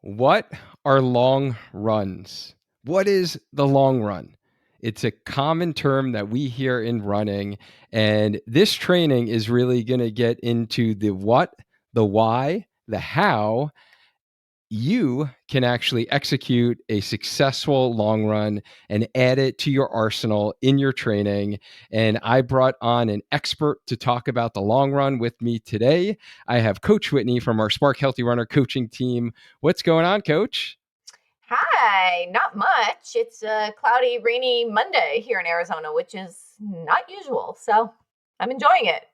What are long runs? What is the long run? It's a common term that we hear in running, and this training is really going to get into the what, the why, the how you can actually execute a successful long run and add it to your arsenal in your training. And I brought on an expert to talk about the long run with me today. I have Coach Whitney from our Spark Healthy Runner coaching team. What's going on, Coach? Hi, not much. It's a cloudy, rainy Monday here in Arizona, which is not usual. So I'm enjoying it.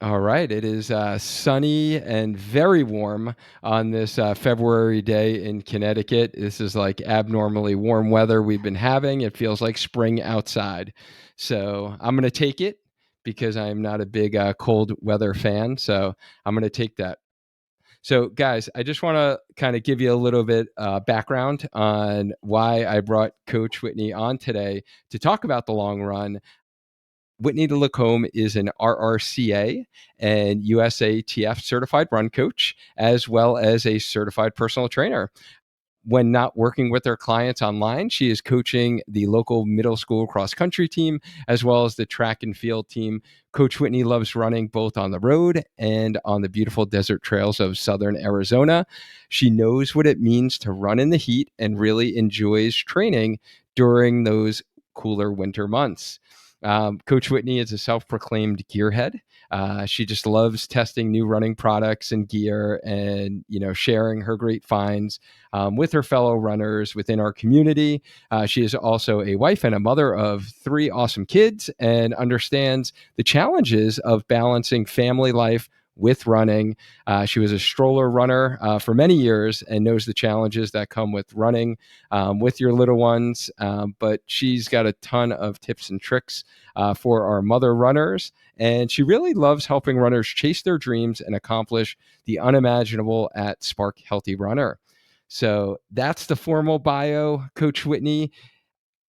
All right. It is sunny and very warm on this February day in Connecticut. This is like abnormally warm weather we've been having. It feels like spring outside. So I'm going to take it because I'm not a big cold weather fan. So I'm going to take that. So, guys, I just want to kind of give you a little bit background on why I brought Coach Whitney on today to talk about the long run. Whitney LaCombe is an RRCA and USATF certified run coach, as well as a certified personal trainer. When not working with her clients online, she is coaching the local middle school cross country team, as well as the track and field team. Coach Whitney loves running both on the road and on the beautiful desert trails of southern Arizona. She knows what it means to run in the heat and really enjoys training during those cooler winter months. Coach Whitney is a self-proclaimed gearhead. She just loves testing new running products and gear, and sharing her great finds with her fellow runners within our community. She is also a wife and a mother of 3 awesome kids, and understands the challenges of balancing family life with running. She was a stroller runner for many years and knows the challenges that come with running with your little ones. But she's got a ton of tips and tricks for our mother runners. And she really loves helping runners chase their dreams and accomplish the unimaginable at Spark Healthy Runner. So that's the formal bio, Coach Whitney.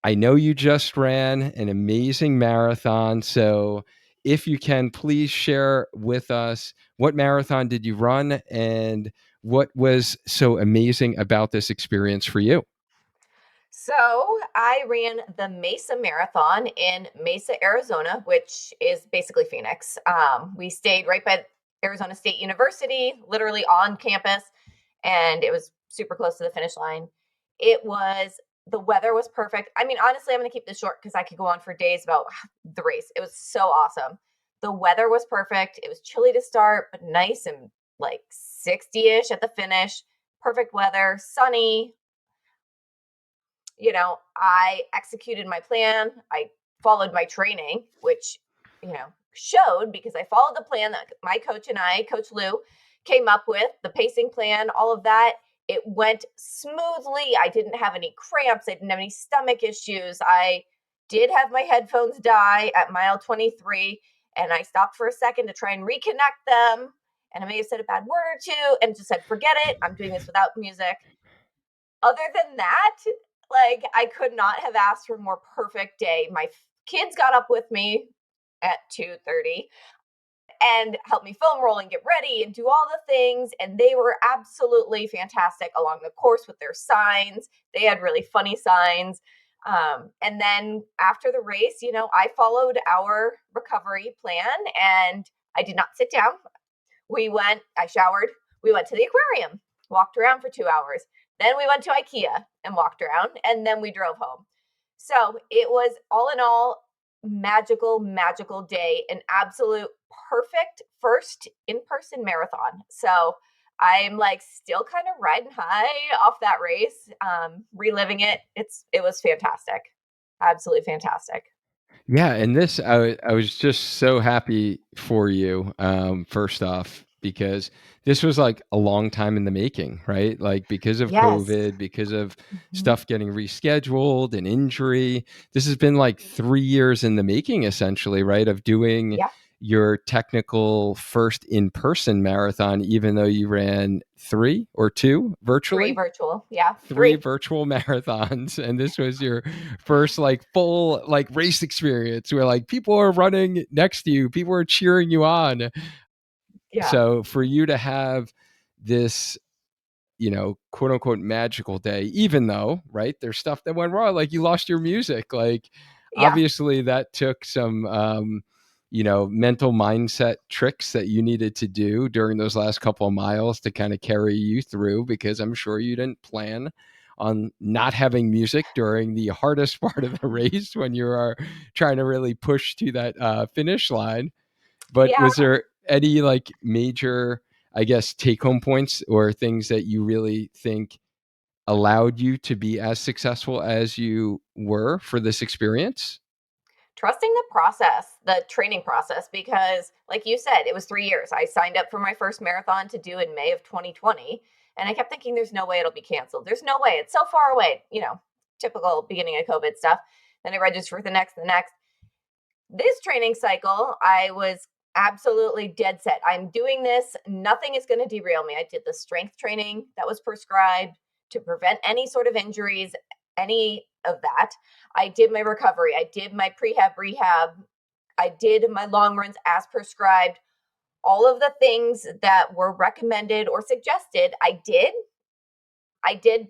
I know you just ran an amazing marathon. So if you can, please share with us, what marathon did you run and what was so amazing about this experience for you? So I ran the Mesa Marathon in Mesa, Arizona, which is basically Phoenix. We stayed right by Arizona State University, literally on campus, and it was super close to the finish line. It was The weather was perfect. I mean, honestly, I'm going to keep this short because I could go on for days about the race. It was so awesome. The weather was perfect. It was chilly to start, but nice and like 60-ish at the finish. Perfect weather, sunny. I executed my plan. I followed my training, which, showed because I followed the plan that my coach and I, Coach Lou, came up with, the pacing plan, all of that. It went smoothly. I didn't have any cramps. I didn't have any stomach issues. I did have my headphones die at mile 23, and I stopped for a second to try and reconnect them. And I may have said a bad word or two and just said, forget it. I'm doing this without music. Other than that, like, I could not have asked for a more perfect day. My kids got up with me at 2:30 and helped me foam roll and get ready and do all the things, and they were absolutely fantastic along the course with their signs. They had really funny signs. And then after the race, I followed our recovery plan, and I did not sit down. I showered, we went to the aquarium, walked around for 2 hours. Then we went to IKEA and walked around, and then we drove home. So it was all in all magical, magical day, an absolute perfect first in-person marathon. So I'm like still kind of riding high off that race, reliving it. It was fantastic, absolutely fantastic. Yeah, and I was just so happy for you, first off, because this was like a long time in the making, right? Like because of Yes. COVID, because of Mhm. stuff getting rescheduled and injury. This has been like 3 years in the making, essentially, right? Of doing Yeah. your technical first in-person marathon, even though you ran 3 or 2 Three virtually. virtual. Yeah. 3 Three. virtual marathons, and this was your first like full like race experience where like people are running next to you, people are cheering you on. Yeah. So for you to have this quote unquote magical day, even though, right, there's stuff that went wrong, like you lost your music. Like, Yeah. obviously, that took some, mental mindset tricks that you needed to do during those last couple of miles to kind of carry you through, because I'm sure you didn't plan on not having music during the hardest part of the race when you are trying to really push to that finish line. But Yeah. was there any like major, I guess, take home points or things that you really think allowed you to be as successful as you were for this experience? Trusting the process, the training process, because like you said, it was 3 years. I signed up for my first marathon to do in May of 2020. And I kept thinking, there's no way it'll be canceled. There's no way. It's so far away, typical beginning of COVID stuff. Then I registered for the next. This training cycle, I was absolutely dead set. I'm doing this. Nothing is going to derail me. I did the strength training that was prescribed to prevent any sort of injuries, any of that. I did my recovery. I did my prehab rehab. I did my long runs as prescribed. All of the things that were recommended or suggested, I did. I did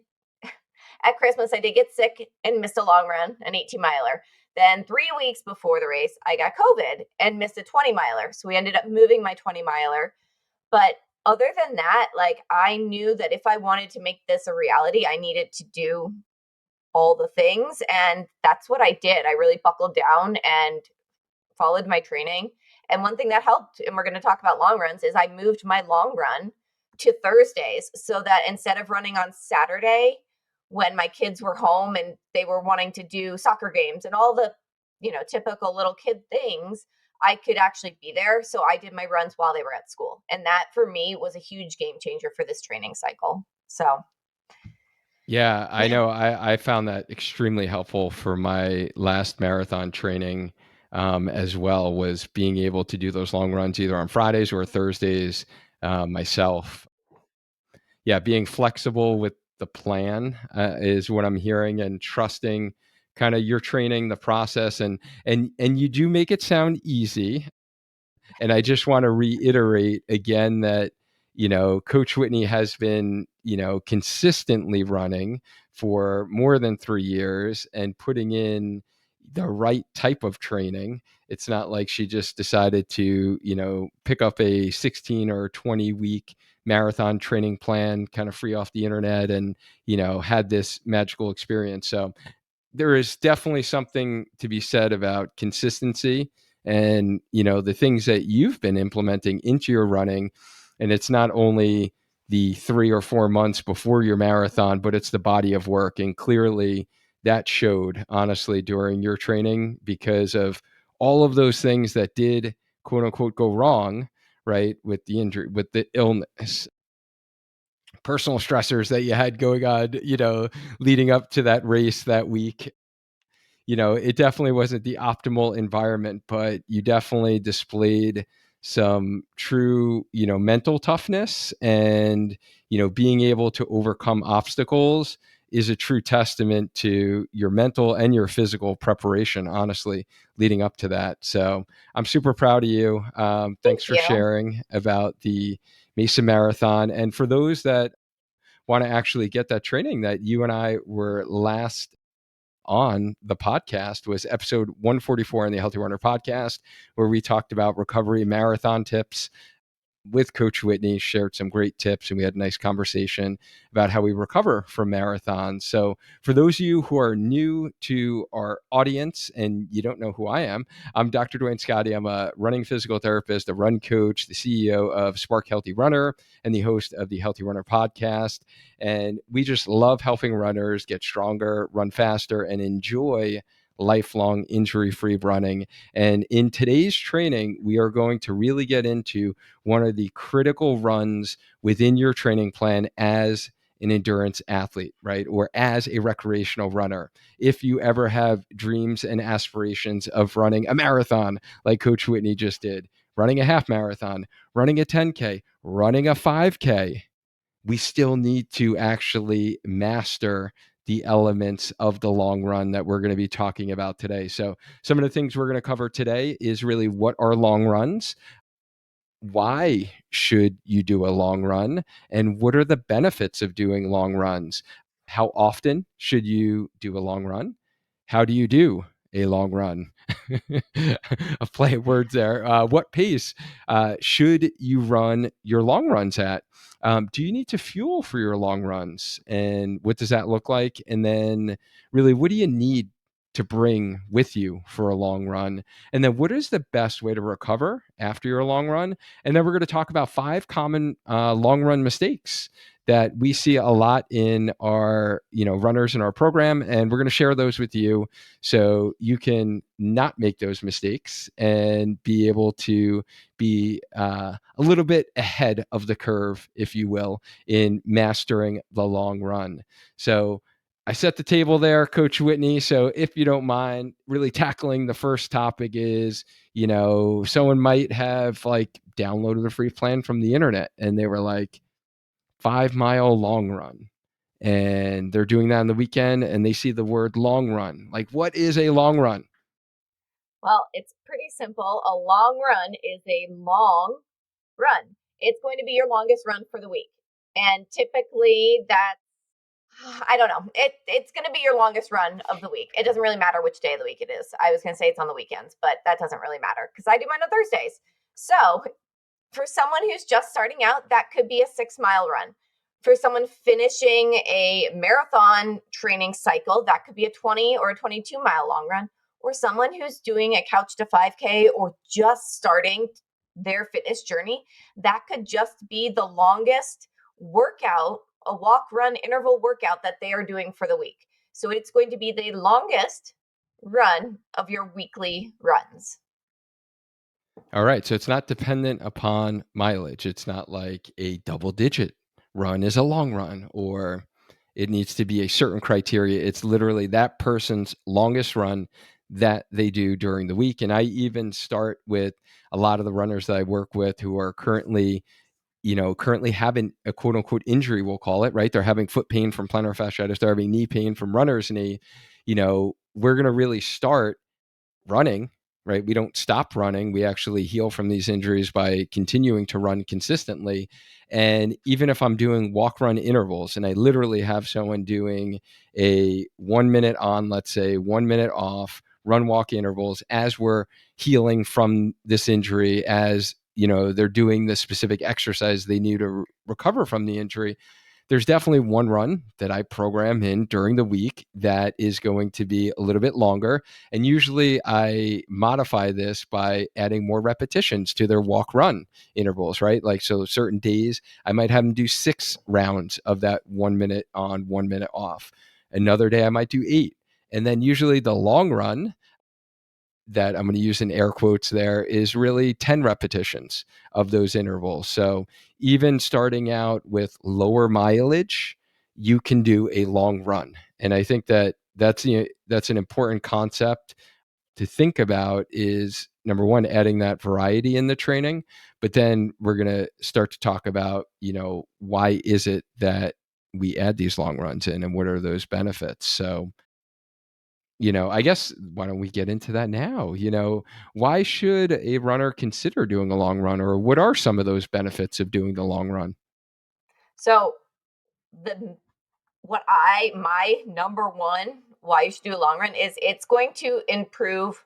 at Christmas, I did get sick and missed a long run, an 18 miler. Then 3 weeks before the race, I got COVID and missed a 20 miler. So we ended up moving my 20 miler. But other than that, like I knew that if I wanted to make this a reality, I needed to do all the things. And that's what I did. I really buckled down and followed my training. And one thing that helped, and we're going to talk about long runs, is I moved my long run to Thursdays so that instead of running on Saturday when my kids were home and they were wanting to do soccer games and all the, typical little kid things, I could actually be there. So I did my runs while they were at school. And that for me was a huge game changer for this training cycle. So, Yeah, I know. I found that extremely helpful for my last marathon training, as well, was being able to do those long runs either on Fridays or Thursdays myself. Yeah, being flexible with the plan is what I'm hearing, and trusting kind of your training, the process, and you do make it sound easy. And I just want to reiterate again that, Coach Whitney has been, consistently running for more than 3 years and putting in the right type of training. It's not like she just decided to, pick up a 16 or 20-week marathon training plan, kind of free off the internet, and, had this magical experience. So there is definitely something to be said about consistency and, the things that you've been implementing into your running. And it's not only the 3 or 4 months before your marathon, but it's the body of work. And clearly that showed, honestly, during your training, because of all of those things that did, quote unquote, go wrong, right, with the injury, with the illness, personal stressors that you had going on, leading up to that race that week. It definitely wasn't the optimal environment, but you definitely displayed some true, mental toughness, and, being able to overcome obstacles is a true testament to your mental and your physical preparation, honestly, leading up to that. So I'm super proud of you. thank Thanks for you. sharing about the Mesa Marathon. And for those that want to actually get that training that you and I were last on the podcast, was episode 144 in the Healthy Runner podcast, where we talked about recovery marathon tips with Coach Whitney, shared some great tips, and we had a nice conversation about how we recover from marathons. So, for those of you who are new to our audience and you don't know who I am, I'm Dr. Duane Scotti. I'm a running physical therapist, a run coach, the CEO of Spark Healthy Runner, and the host of the Healthy Runner podcast. And we just love helping runners get stronger, run faster, and enjoy lifelong injury-free running. And in today's training, we are going to really get into one of the critical runs within your training plan as an endurance athlete, right? Or as a recreational runner. If you ever have dreams and aspirations of running a marathon, like Coach Whitney just did, running a half marathon, running a 10K, running a 5K, we still need to actually master the elements of the long run that we're going to be talking about today. So some of the things we're going to cover today is really what are long runs, why should you do a long run, and what are the benefits of doing long runs? How often should you do a long run? How do you do a long run? A play of words there. What pace should you run your long runs at? Do you need to fuel for your long runs? And what does that look like? And then, really, what do you need to bring with you for a long run? And then, what is the best way to recover after your long run? And then, we're going to talk about 5 common long run mistakes that we see a lot in our runners in our program, and we're going to share those with you so you can not make those mistakes and be able to be a little bit ahead of the curve, if you will, in mastering the long run. So I set the table there, Coach Whitney. So if you don't mind, really tackling the first topic is, someone might have like downloaded a free plan from the internet and they were like, 5-mile long run. And they're doing that on the weekend and they see the word long run. Like, what is a long run? Well, it's pretty simple. A long run is a long run. It's going to be your longest run for the week. And typically that's, I don't know. It's going to be your longest run of the week. It doesn't really matter which day of the week it is. I was going to say it's on the weekends, but that doesn't really matter because I do mine on Thursdays. So for someone who's just starting out, that could be a 6-mile run. For someone finishing a marathon training cycle, that could be a 20 or a 22-mile long run. Or someone who's doing a couch to 5K or just starting their fitness journey, that could just be the longest workout, a walk, run, interval workout that they are doing for the week. So it's going to be the longest run of your weekly runs. All right. So it's not dependent upon mileage. It's not like a double digit run is a long run or it needs to be a certain criteria. It's literally that person's longest run that they do during the week. And I even start with a lot of the runners that I work with who are currently having a quote unquote injury, we'll call it, right? They're having foot pain from plantar fasciitis. They're having knee pain from runner's knee. We're going to really start running, right? We don't stop running. We actually heal from these injuries by continuing to run consistently. And even if I'm doing walk run intervals and I literally have someone doing a 1 minute on, let's say 1 minute off, run walk intervals as we're healing from this injury, as they're doing the specific exercise they need to recover from the injury, there's definitely one run that I program in during the week that is going to be a little bit longer. And usually I modify this by adding more repetitions to their walk run intervals, right? Like, so certain days I might have them do 6 rounds of that 1 minute on, 1 minute off. Another day I might do 8. And then usually the long run that I'm going to use in air quotes there is really 10 repetitions of those intervals. So even starting out with lower mileage, you can do a long run. And I think that that's an important concept to think about is, number one, adding that variety in the training, but then we're going to start to talk about, why is it that we add these long runs in and what are those benefits? So I guess why don't we get into that now? Why should a runner consider doing a long run, or what are some of those benefits of doing the long run? So the my number one why you should do a long run is it's going to improve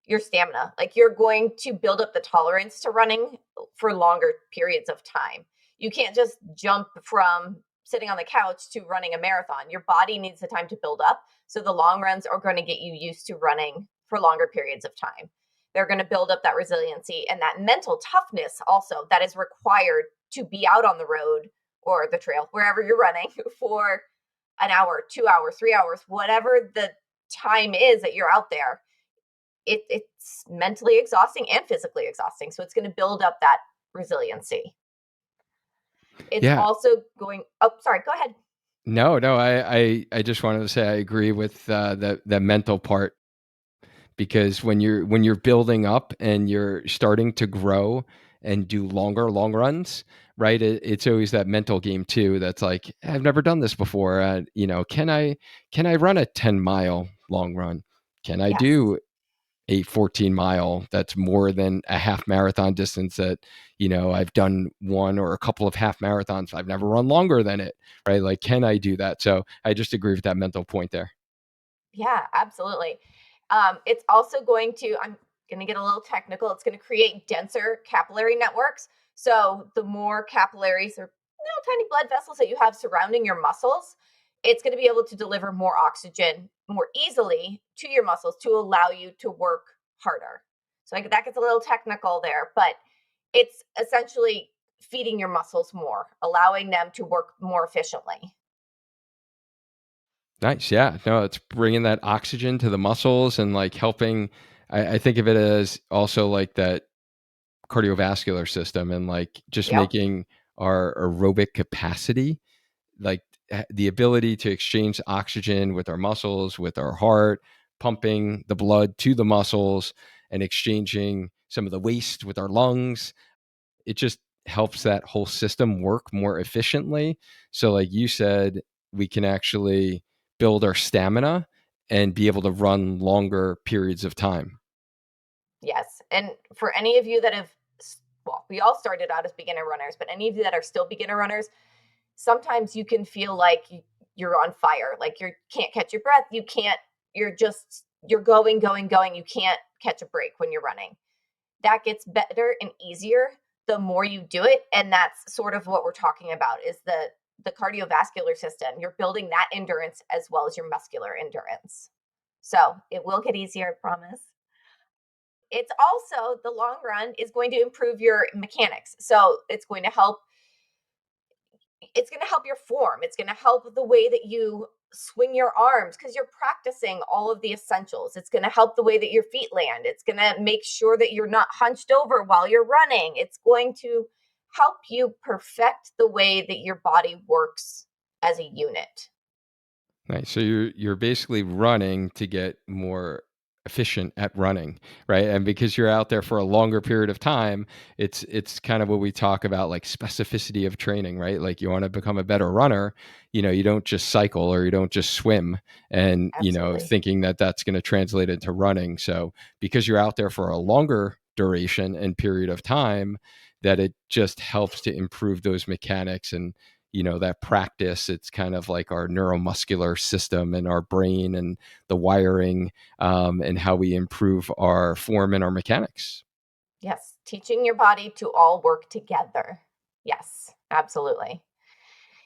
your stamina. Like you're going to build up the tolerance to running for longer periods of time. You can't just jump from sitting on the couch to running a marathon. Your body needs the time to build up. So the long runs are going to get you used to running for longer periods of time. They're going to build up that resiliency and that mental toughness also that is required to be out on the road or the trail, wherever you're running for an hour, 2 hours, 3 hours, whatever the time is that you're out there. It's mentally exhausting and physically exhausting. So it's going to build up that resiliency. It's Yeah. also going, oh, sorry, go ahead. No, I just wanted to say I agree with the mental part, because when you're building up and you're starting to grow and do longer long runs, right? It's always that mental game too. That's like, I've never done this before. Can I run a 10-mile long run? Can I Yes. do a 14 mile that's more than a half marathon distance that, I've done one or a couple of half marathons. I've never run longer than it, right? Like, can I do that? So I just agree with that mental point there. Yeah, absolutely. It's also going to, I'm going to get a little technical, it's going to create denser capillary networks. So the more capillaries or tiny blood vessels that you have surrounding your muscles, it's going to be able to deliver more oxygen more easily to your muscles to allow you to work harder. So that gets a little technical there, but it's essentially feeding your muscles more, allowing them to work more efficiently. Nice. Yeah. No, it's bringing that oxygen to the muscles and like helping. I think of it as also like that cardiovascular system and like just Yep. making our aerobic capacity, like the ability to exchange oxygen with our muscles, with our heart, pumping the blood to the muscles and exchanging some of the waste with our lungs. It just helps that whole system work more efficiently. So, like you said, we can actually build our stamina and be able to run longer periods of time. Yes. And for any of you that have, well, we all started out as beginner runners, but any of you that are still beginner runners, sometimes you can feel like you're on fire, like you can't catch your breath. You can't, you're going, going, going. You can't catch a break when you're running. That gets better and easier the more you do it. And that's sort of what we're talking about is the cardiovascular system. You're building that endurance as well as your muscular endurance. So it will get easier, I promise. It's also the long run is going to improve your mechanics. So it's going to help your form. It's going to help the way that you swing your arms because you're practicing all of the essentials. It's going to help the way that your feet land. It's going to make sure that you're not hunched over while you're running. It's going to help you perfect the way that your body works as a unit. Nice. So you're basically running to get more efficient at running, right? And because you're out there for a longer period of time, it's kind of what we talk about, like specificity of training, right? Like you want to become a better runner, you don't just cycle or you don't just swim and, Absolutely. thinking that that's going to translate into running. So because you're out there for a longer duration and period of time, that it just helps to improve those mechanics and that practice. It's kind of like our neuromuscular system and our brain and the wiring, and how we improve our form and our mechanics. Yes. Teaching your body to all work together. Yes, absolutely.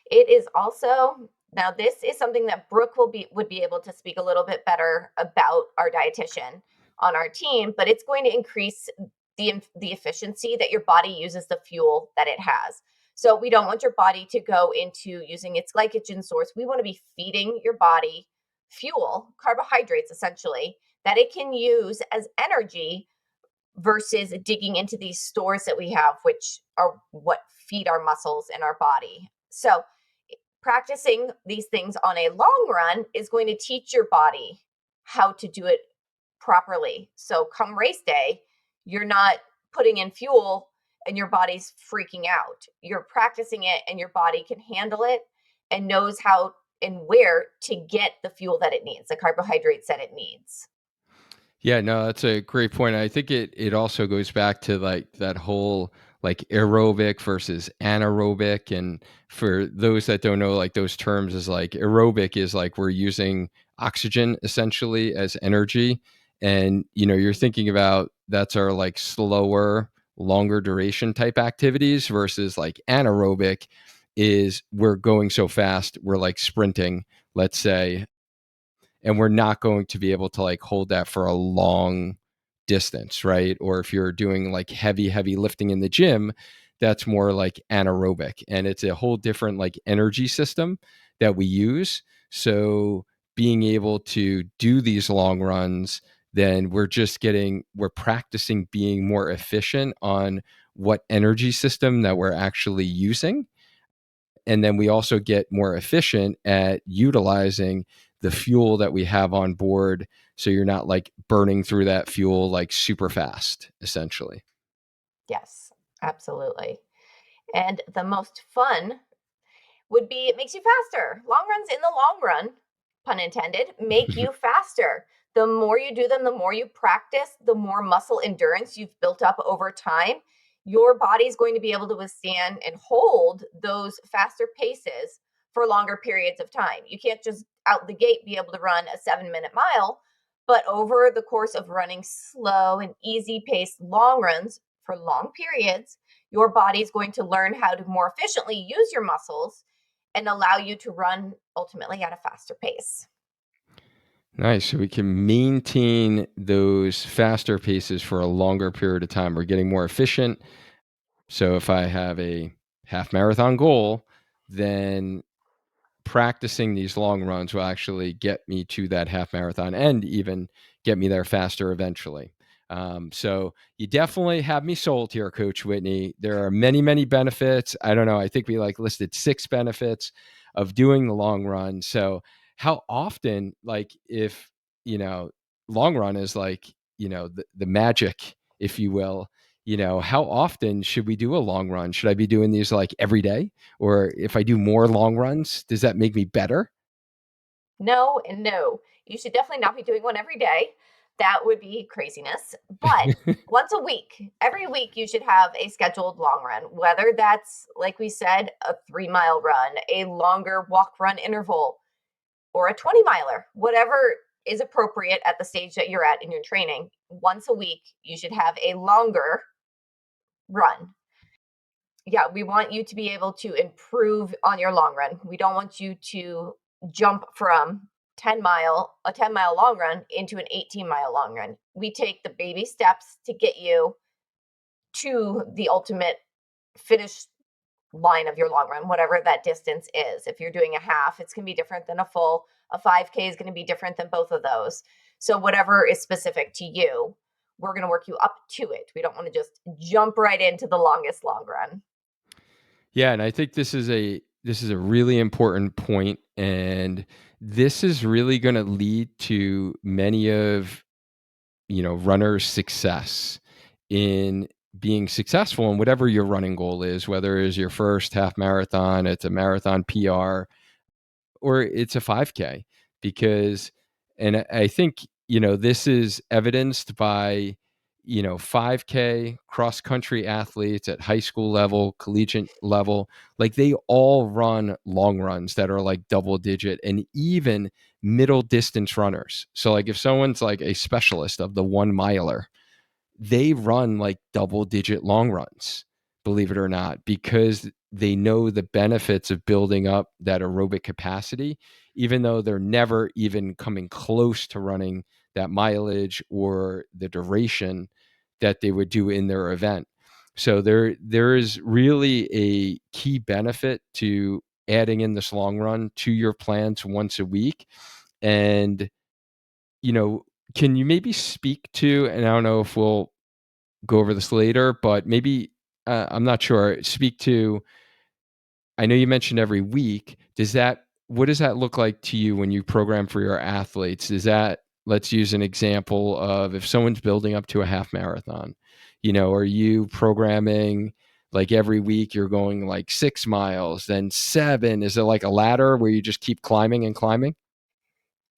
It is also now this is something that Brooke would be able to speak a little bit better about our dietitian on our team, but it's going to increase the efficiency that your body uses the fuel that it has. So we don't want your body to go into using its glycogen source. We want to be feeding your body fuel, carbohydrates essentially, that it can use as energy versus digging into these stores that we have, which are what feed our muscles in our body. So practicing these things on a long run is going to teach your body how to do it properly. So come race day, you're not putting in fuel and your body's freaking out. You're practicing it and your body can handle it and knows how and where to get the fuel that it needs, the carbohydrates that it needs. Yeah, no, that's a great point. I think it also goes back to like that whole like aerobic versus anaerobic. And for those that don't know, like those terms is like aerobic is like we're using oxygen essentially as energy. And you're thinking about that's our like slower, longer duration type activities versus like anaerobic is we're going so fast, we're like sprinting, let's say, and we're not going to be able to like hold that for a long distance, right? Or if you're doing like heavy lifting in the gym, that's more like anaerobic, and it's a whole different like energy system that we use. So being able to do these long runs, then we're practicing being more efficient on what energy system that we're actually using, and then we also get more efficient at utilizing the fuel that we have on board, so you're not like burning through that fuel like super fast essentially. Yes, absolutely. And the most fun would be it makes you faster. Long runs in the long run, pun intended, make you faster. The more you do them, the more you practice, the more muscle endurance you've built up over time. Your body's going to be able to withstand and hold those faster paces for longer periods of time. You can't just out the gate be able to run a 7-minute mile, but over the course of running slow and easy paced long runs for long periods, your body's going to learn how to more efficiently use your muscles and allow you to run ultimately at a faster pace. Nice. So we can maintain those faster paces for a longer period of time. We're getting more efficient. So if I have a half marathon goal, then practicing these long runs will actually get me to that half marathon and even get me there faster eventually. So you definitely have me sold here, Coach Whitney. There are many, many benefits. I don't know. I think we listed 6 benefits of doing the long run. So how often, if, long run is the magic, if you will, how often should we do a long run? Should I be doing these every day? Or if I do more long runs, does that make me better? No and no. You should definitely not be doing one every day. That would be craziness. But once a week, every week, you should have a scheduled long run, whether that's, like we said, a 3-mile run, a longer walk run interval, or a 20 miler, whatever is appropriate at the stage that you're at in your training. Once a week, you should have a longer run. Yeah, we want you to be able to improve on your long run. We don't want you to jump from 10-mile long run into an 18-mile long run. We take the baby steps to get you to the ultimate finish line of your long run, whatever that distance is. If you're doing a half, it's going to be different than a full. A 5K is going to be different than both of those. So whatever is specific to you, we're going to work you up to it. We don't want to just jump right into the longest long run. Yeah, and I think this is a really important point, and this is really going to lead to many of runners' success in being successful in whatever your running goal is, whether it's your first half marathon, it's a marathon PR, or it's a 5K, because, and I think, this is evidenced by, 5K cross country athletes at high school level, collegiate level, like they all run long runs that are like double digit, and even middle distance runners. So like if someone's like a specialist of the 1 miler, they run like double digit long runs, believe it or not, because they know the benefits of building up that aerobic capacity, even though they're never even coming close to running that mileage or the duration that they would do in their event. So there is really a key benefit to adding in this long run to your plans once a week. And, you know, can you maybe speak to, and I don't know if we'll go over this later, but maybe, I'm not sure. Speak to, I know you mentioned every week. What does that look like to you when you program for your athletes? Is that, let's use an example of if someone's building up to a half marathon, are you programming like every week you're going like 6 miles, then 7? Is it like a ladder where you just keep climbing and climbing?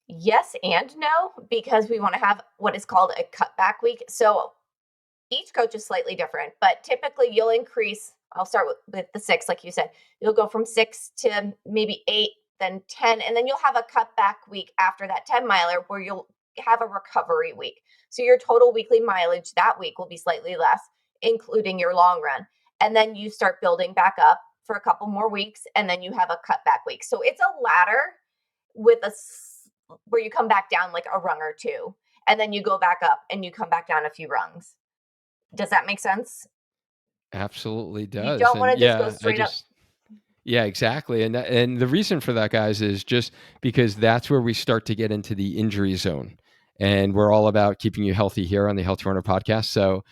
Yes and no, because we want to have what is called a cutback week. So each coach is slightly different, but typically you'll increase. I'll start with the 6, like you said. You'll go from 6 to maybe 8, then 10, and then you'll have a cutback week after that 10-miler where you'll have a recovery week. So your total weekly mileage that week will be slightly less, including your long run. And then you start building back up for a couple more weeks, and then you have a cutback week. So it's a ladder with where you come back down like a rung or two, and then you go back up and you come back down a few rungs. Does that make sense? Absolutely You does. don't And want to just go yeah, straight up. yeah, exactly. And the reason for that, guys, is just because that's where we start to get into the injury zone. And we're all about keeping you healthy here on the Healthy Runner podcast. So,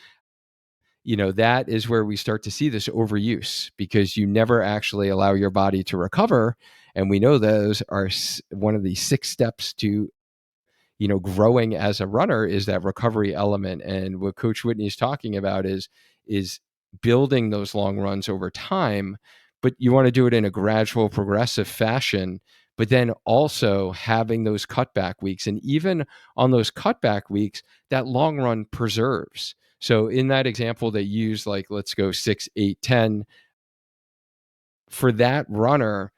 that is where we start to see this overuse, because you never actually allow your body to recover. And we know those are one of the 6 steps to, growing as a runner, is that recovery element. And what Coach Whitney is talking about is building those long runs over time, but you want to do it in a gradual, progressive fashion. but then also having those cutback weeks. And even on those cutback weeks, that long run preserves. So in that example, they use like, let's go 6, 8, 10. For that runner,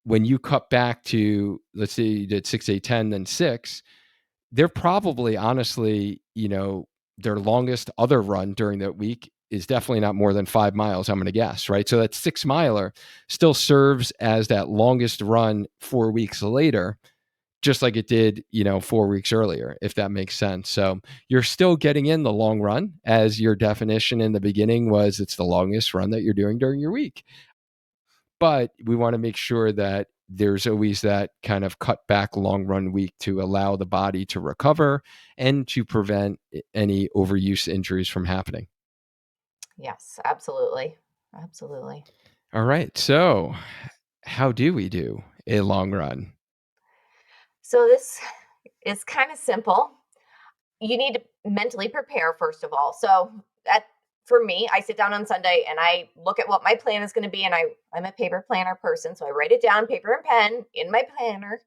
when you cut back to, let's say you did 6, 8, 10, then 6, they're probably honestly, their longest other run during that week is definitely not more than 5 miles, I'm going to guess, right? So that 6 miler still serves as that longest run 4 weeks later, just like it did, 4 weeks earlier, if that makes sense. So you're still getting in the long run, as your definition in the beginning was, it's the longest run that you're doing during your week. But we want to make sure that there's always that kind of cut back long run week to allow the body to recover and to prevent any overuse injuries from happening. Yes, absolutely. Absolutely. All right. So, how do we do a long run? So this is kind of simple. You need to mentally prepare first of all. So that for me, I sit down on Sunday and I look at what my plan is going to be, and I'm a paper planner person, so I write it down, paper and pen in my planner,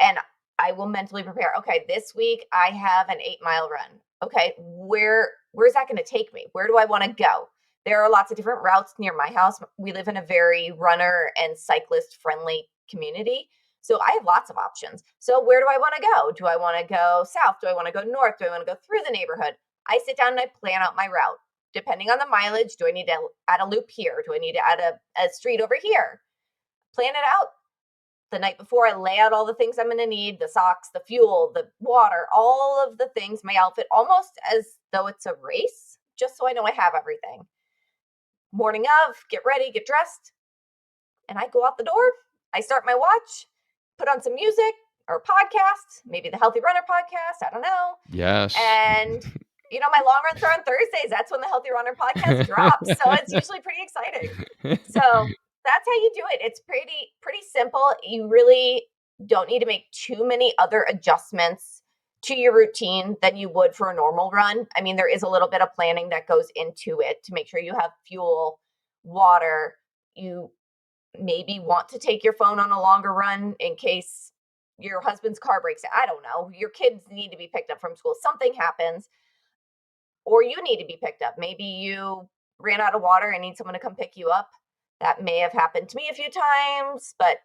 and I will mentally prepare. Okay, this week I have an 8 mile run. Okay, where's that going to take me? Where do I want to go? There are lots of different routes near my house. We live in a very runner and cyclist friendly community. So I have lots of options. So where do I want to go? Do I want to go south? Do I want to go north? Do I want to go through the neighborhood? I sit down and I plan out my route. Depending on the mileage, do I need to add a loop here? Do I need to add a street over here? Plan it out the night before. I lay out all the things I'm going to need, the socks, the fuel, the water, all of the things, my outfit, almost as though it's a race, just so I know I have everything. Morning of, get ready, get dressed, and I go out the door. I start my watch, put on some music or podcast, maybe the Healthy Runner podcast, I don't know. Yes. And my long runs are on Thursdays. That's when the Healthy Runner podcast drops. So it's usually pretty exciting. So that's how you do it. It's pretty simple. You really don't need to make too many other adjustments to your routine than you would for a normal run. I mean, there is a little bit of planning that goes into it to make sure you have fuel, water. You maybe want to take your phone on a longer run in case your husband's car breaks down. I don't know. Your kids need to be picked up from school. Something happens, or you need to be picked up. Maybe you ran out of water and need someone to come pick you up. That may have happened to me a few times, but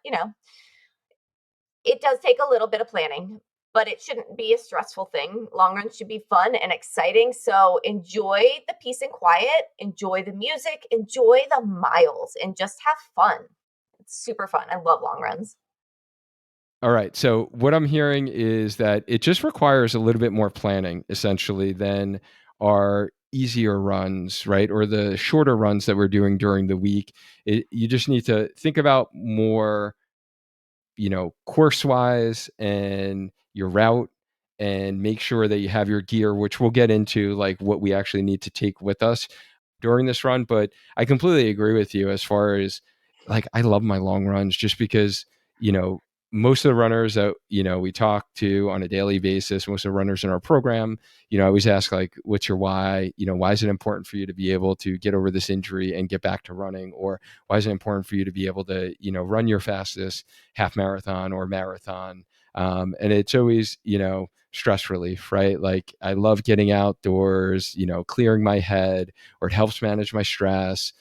it does take a little bit of planning, but it shouldn't be a stressful thing. Long runs should be fun and exciting. So enjoy the peace and quiet, enjoy the music, enjoy the miles, and just have fun. It's super fun. I love long runs. All right. So what I'm hearing is that it just requires a little bit more planning, essentially, than our easier runs, right? Or the shorter runs that we're doing during the week. You just need to think about more, course wise and your route, and make sure that you have your gear, which we'll get into, like what we actually need to take with us during this run. But I completely agree with you as far as, like, I love my long runs just because, most of the runners that, we talk to on a daily basis, most of the runners in our program, I always ask, like, what's your why? Why is it important for you to be able to get over this injury and get back to running? Or why is it important for you to be able to, run your fastest half marathon or marathon? And it's always, stress relief, right? Like, I love getting outdoors, clearing my head, or it helps manage my stress.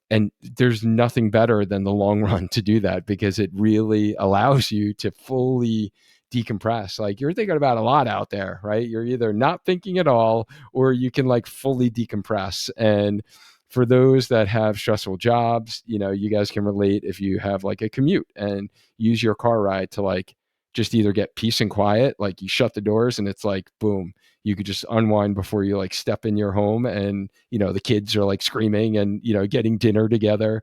And there's nothing better than the long run to do that, because it really allows you to fully decompress. Like, you're thinking about a lot out there, right? You're either not thinking at all, or you can like fully decompress. And for those that have stressful jobs, you guys can relate if you have like a commute and use your car ride to like just either get peace and quiet, like you shut the doors and it's like, boom, you could just unwind before you like step in your home, and the kids are like screaming and getting dinner together,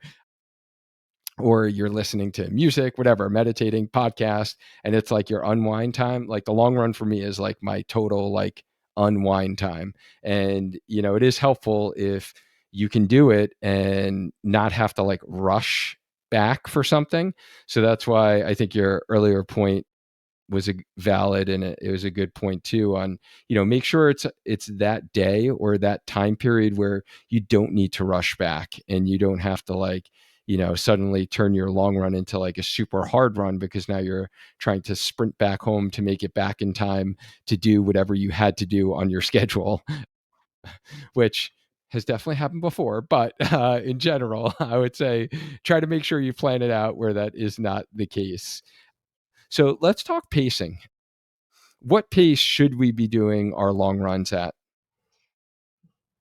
or you're listening to music, whatever, meditating, podcast, and it's like your unwind time. Like, the long run for me is like my total like unwind time. And it is helpful if you can do it and not have to like rush back for something. So that's why I think your earlier point was a valid, and it was a good point too, on make sure it's that day or that time period where you don't need to rush back, and you don't have to like suddenly turn your long run into like a super hard run because now you're trying to sprint back home to make it back in time to do whatever you had to do on your schedule, which has definitely happened before. But in general, I would say try to make sure you plan it out where that is not the case. So let's talk pacing. What pace should we be doing our long runs at?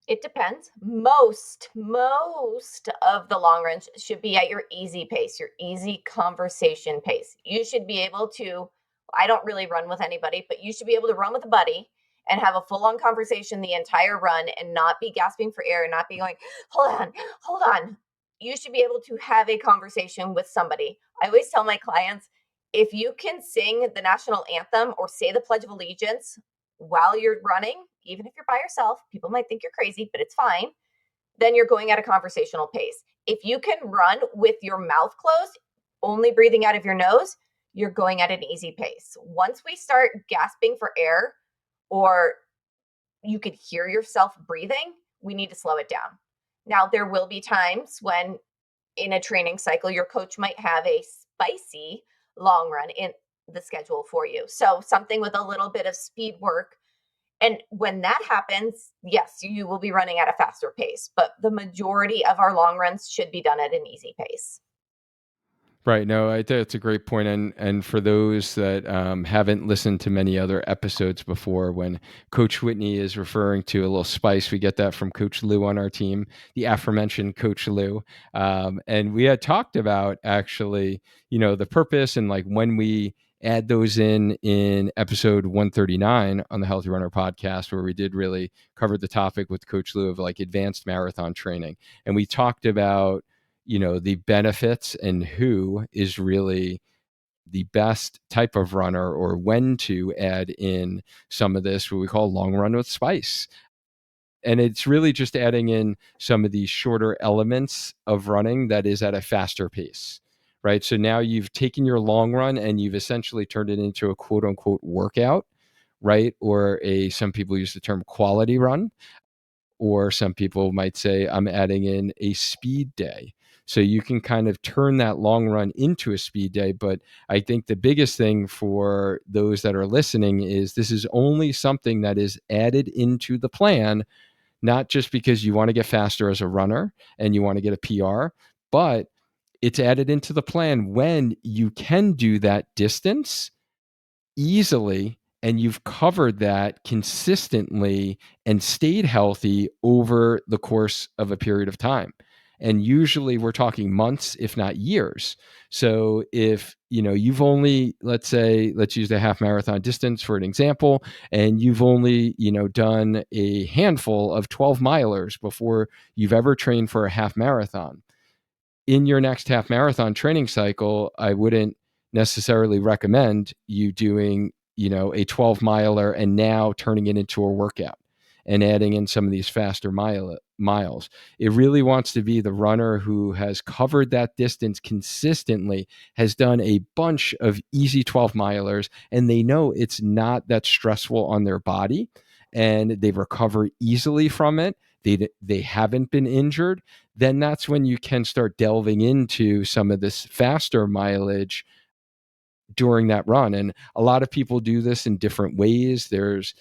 It depends. Most of the long runs should be at your easy pace, your easy conversation pace. You should be able to, I don't really run with anybody, but you should be able to run with a buddy and have a full on conversation the entire run and not be gasping for air and not be going, hold on, hold on. You should be able to have a conversation with somebody. I always tell my clients, if you can sing the national anthem or say the Pledge of Allegiance while you're running, even if you're by yourself, people might think you're crazy, but it's fine. Then you're going at a conversational pace. If you can run with your mouth closed, only breathing out of your nose, you're going at an easy pace. Once we start gasping for air or you could hear yourself breathing, we need to slow it down. Now, there will be times when in a training cycle, your coach might have a spicy long run in the schedule for you. So, something with a little bit of speed work. And when that happens, yes, you will be running at a faster pace, but the majority of our long runs should be done at an easy pace. Right. No, I think it's a great point. And for those that haven't listened to many other episodes before, when Coach Whitney is referring to a little spice, we get that from Coach Lou on our team, the aforementioned Coach Lou. And we had talked about actually, the purpose and like when we add those in episode 139 on the Healthy Runner podcast, where we did really cover the topic with Coach Lou of like advanced marathon training. And we talked about the benefits and who is really the best type of runner or when to add in some of this, what we call long run with spice. And it's really just adding in some of these shorter elements of running that is at a faster pace, right? So now you've taken your long run and you've essentially turned it into a quote unquote workout, right? Or some people use the term quality run, or some people might say I'm adding in a speed day. So you can kind of turn that long run into a speed day. But I think the biggest thing for those that are listening is this is only something that is added into the plan, not just because you want to get faster as a runner and you want to get a PR, but it's added into the plan when you can do that distance easily and you've covered that consistently and stayed healthy over the course of a period of time. And usually we're talking months, if not years. So if, you've only, let's use the half marathon distance for an example, and you've only, done a handful of 12 milers before you've ever trained for a half marathon. In your next half marathon training cycle, I wouldn't necessarily recommend you doing, a 12 miler and now turning it into a workout and adding in some of these faster miles. It really wants to be the runner who has covered that distance consistently, has done a bunch of easy 12 milers, and they know it's not that stressful on their body and they recover easily from it. They haven't been injured. Then that's when you can start delving into some of this faster mileage during that run. And a lot of people do this in different ways. There's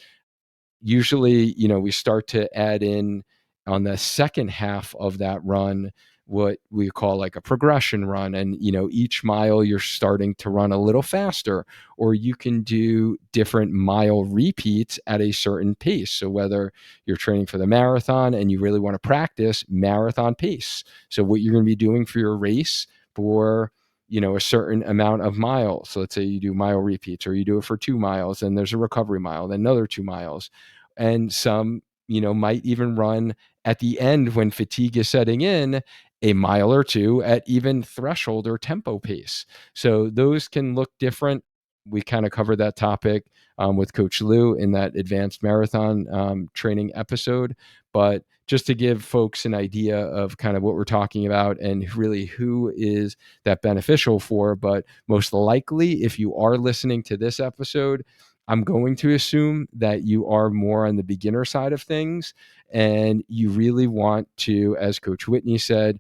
usually, we start to add in on the second half of that run what we call like a progression run. And, each mile you're starting to run a little faster, or you can do different mile repeats at a certain pace. So whether you're training for the marathon and you really want to practice marathon pace, so what you're going to be doing for your race for a certain amount of miles. So let's say you do mile repeats, or you do it for 2 miles and there's a recovery mile, then another 2 miles. And some, might even run at the end when fatigue is setting in a mile or two at even threshold or tempo pace. So those can look different. We kind of covered that topic with Coach Lou in that advanced marathon training episode. But just to give folks an idea of kind of what we're talking about and really who is that beneficial for. But most likely, if you are listening to this episode, I'm going to assume that you are more on the beginner side of things and you really want to, as Coach Whitney said,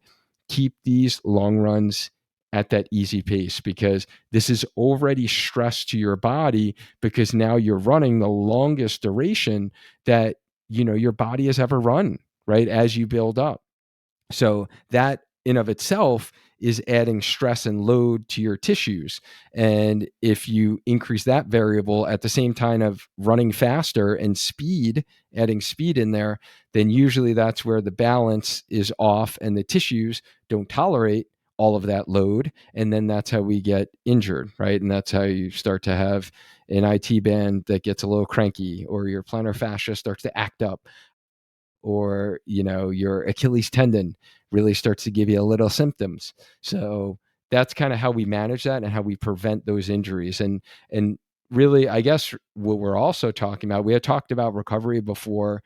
keep these long runs at that easy pace, because this is already stress to your body, because now you're running the longest duration that your body has ever run, right, as you build up. So that in of itself is adding stress and load to your tissues. And if you increase that variable at the same time of running faster and speed, adding speed in there, then usually that's where the balance is off and the tissues don't tolerate all of that load. And then that's how we get injured, right? And that's how you start to have an IT band that gets a little cranky, or your plantar fascia starts to act up, or your Achilles tendon really starts to give you a little symptoms. So that's kind of how we manage that and how we prevent those injuries. And really, I guess what we're also talking about, we had talked about recovery before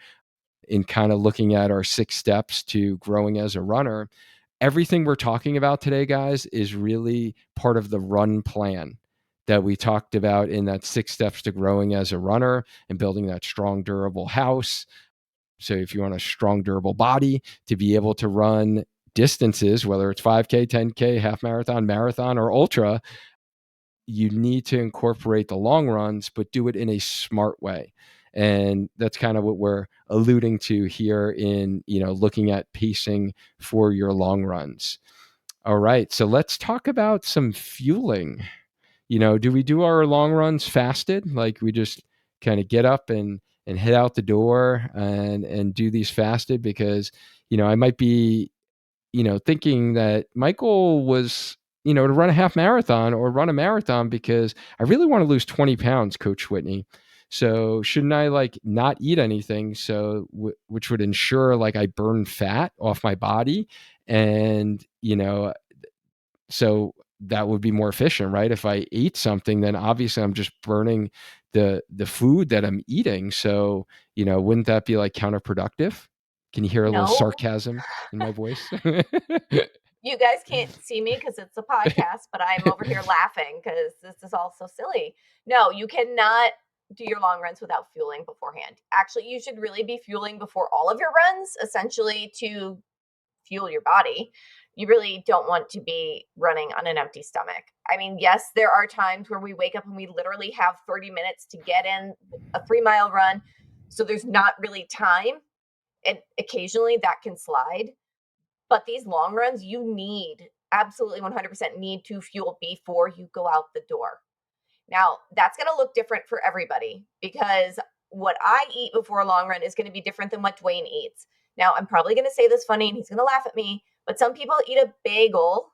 in kind of looking at our 6 steps to growing as a runner. Everything we're talking about today, guys, is really part of the run plan that we talked about in that 6 steps to growing as a runner and building that strong, durable house. So if you want a strong, durable body to be able to run distances, whether it's 5K, 10K, half marathon, or ultra, you need to incorporate the long runs, but do it in a smart way. And that's kind of what we're alluding to here in, looking at pacing for your long runs. All right. So let's talk about some fueling. Do we do our long runs fasted? Like we just kind of get up and head out the door and do these fasted? Because, I might be, thinking that Michael was, to run a half marathon or run a marathon because I really want to lose 20 pounds, Coach Whitney. So shouldn't I like not eat anything? So, which would ensure like I burn fat off my body, and, so that would be more efficient, right? If I eat something, then obviously I'm just burning the food that I'm eating. So, wouldn't that be like counterproductive? Can you hear a little No, sarcasm in my voice? you guys can't see me because it's a podcast, but I'm over here laughing because this is all so silly. No, you cannot do your long runs without fueling beforehand. Actually, you should really be fueling before all of your runs, essentially to fuel your body. You really don't want to be running on an empty stomach. I mean, yes, there are times where we wake up and we literally have 30 minutes to get in a 3-mile run. So there's not really time. And occasionally that can slide. But these long runs, you need absolutely 100% need to fuel before you go out the door. Now, that's going to look different for everybody because what I eat before a long run is going to be different than what Duane eats. Now, I'm probably going to say this funny and he's going to laugh at me, but some people eat a bagel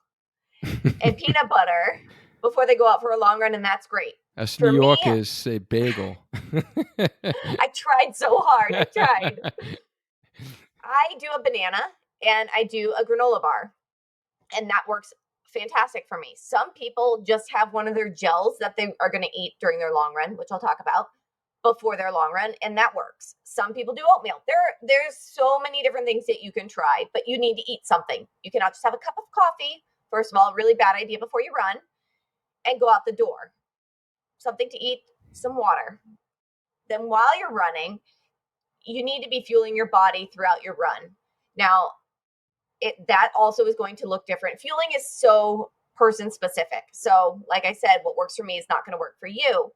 and peanut butter before they go out for a long run, and that's great. Us New For me, Yorkers a bagel. I tried so hard. I tried. I do a banana and I do a granola bar, and that works fantastic for me. Some people just have one of their gels that they are going to eat during their long run, which I'll talk about before their long run, and that works. Some people do oatmeal. There's so many different things that you can try, but you need to eat something. You cannot just have a cup of coffee. First of all, really bad idea before you run, and go out the door. Something to eat, some water. Then while you're running, you need to be fueling your body throughout your run. Now, that also is going to look different. Fueling is so person specific. So, like I said, what works for me is not going to work for you,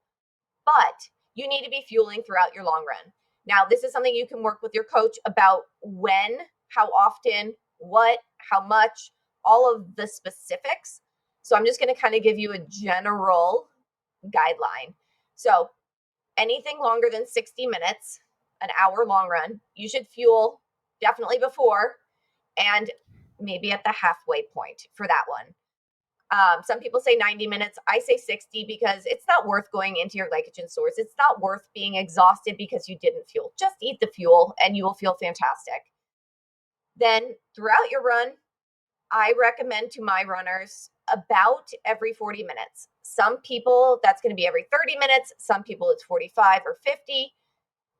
but you need to be fueling throughout your long run. Now, this is something you can work with your coach about: when, how often, what, how much, all of the specifics. So, I'm just going to kind of give you a general guideline. So, anything longer than 60 minutes, an hour long run, you should fuel definitely before and maybe at the halfway point for that one. Some people say 90 minutes. I say 60 because it's not worth going into your glycogen stores. It's not worth being exhausted because you didn't fuel. Just eat the fuel and you will feel fantastic. Then throughout your run, I recommend to my runners about every 40 minutes. Some people, that's going to be every 30 minutes. Some people, it's 45 or 50.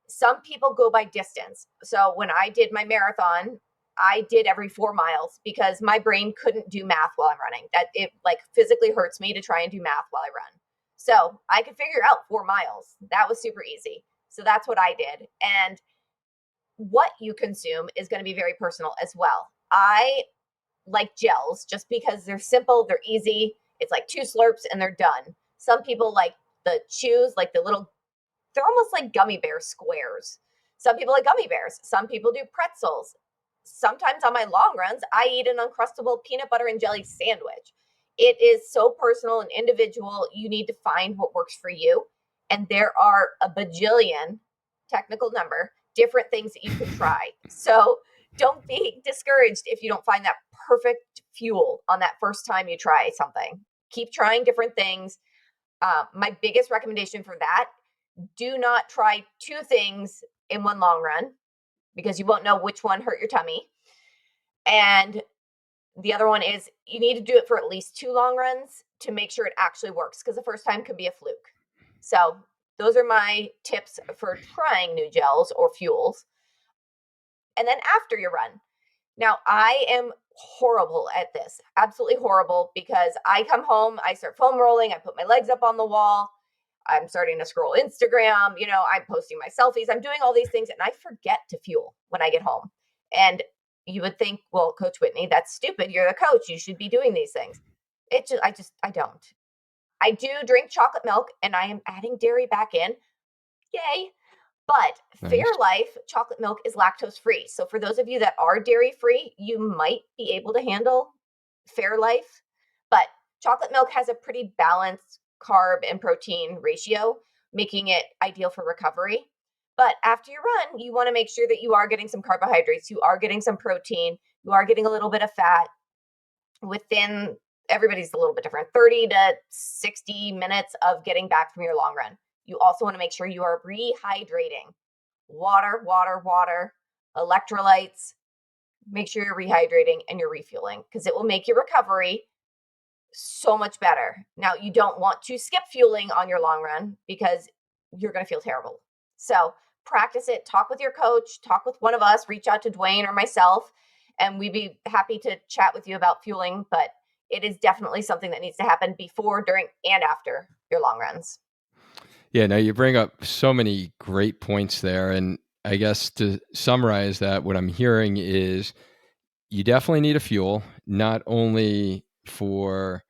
Some people go by distance. So when I did my marathon, I did every 4 miles because my brain couldn't do math while I'm running. That it like physically hurts me to try and do math while I run. So I could figure out 4 miles. That was super easy. So that's what I did. And what you consume is going to be very personal as well. I like gels just because they're simple, they're easy. It's like 2 slurps and they're done. Some people like the chews, like the little, they're almost like gummy bear squares. Some people like gummy bears. Some people do pretzels. Sometimes on my long runs, I eat an Uncrustable peanut butter and jelly sandwich. It is so personal and individual. You need to find what works for you. And there are a bajillion, technical number, different things that you can try. So don't be discouraged if you don't find that perfect fuel on that first time you try something. Keep trying different things. My biggest recommendation for that, do not try 2 things in one long run because you won't know which one hurt your tummy. And the other one is you need to do it for at least 2 long runs to make sure it actually works because the first time could be a fluke. So those are my tips for trying new gels or fuels. And then after your run. Now, I am horrible at this, absolutely horrible, because I come home, I start foam rolling, I put my legs up on the wall, I'm starting to scroll Instagram, I'm posting my selfies, I'm doing all these things, and I forget to fuel when I get home. And you would think, well, Coach Whitney, that's stupid. You're the coach. You should be doing these things. I don't. I do drink chocolate milk and I am adding dairy back in. Yay. But Nice. Fairlife chocolate milk is lactose free. So for those of you that are dairy free, you might be able to handle Fairlife. But chocolate milk has a pretty balanced carb and protein ratio, making it ideal for recovery. But after you run, you want to make sure that you are getting some carbohydrates, you are getting some protein, you are getting a little bit of fat within, everybody's a little bit different, 30 to 60 minutes of getting back from your long run. You also want to make sure you are rehydrating. Water, water, water, electrolytes. Make sure you're rehydrating and you're refueling because it will make your recovery so much better. Now, you don't want to skip fueling on your long run because you're going to feel terrible. So practice it, talk with your coach, talk with one of us, reach out to Duane or myself, and we'd be happy to chat with you about fueling. But it is definitely something that needs to happen before, during, and after your long runs. Yeah, no, you bring up so many great points there. And I guess to summarize that, what I'm hearing is you definitely need a fuel, not only for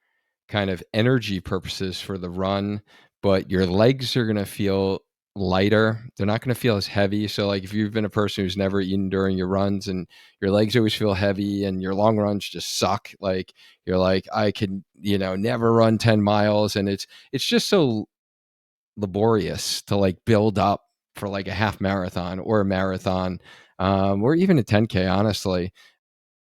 kind of energy purposes for the run, but your legs are going to feel lighter. They're not going to feel as heavy. So like if you've been a person who's never eaten during your runs and your legs always feel heavy and your long runs just suck, like you're like, I could, never run 10 miles. And it's just so laborious to like build up for like a half marathon or a marathon, or even a 10K, honestly,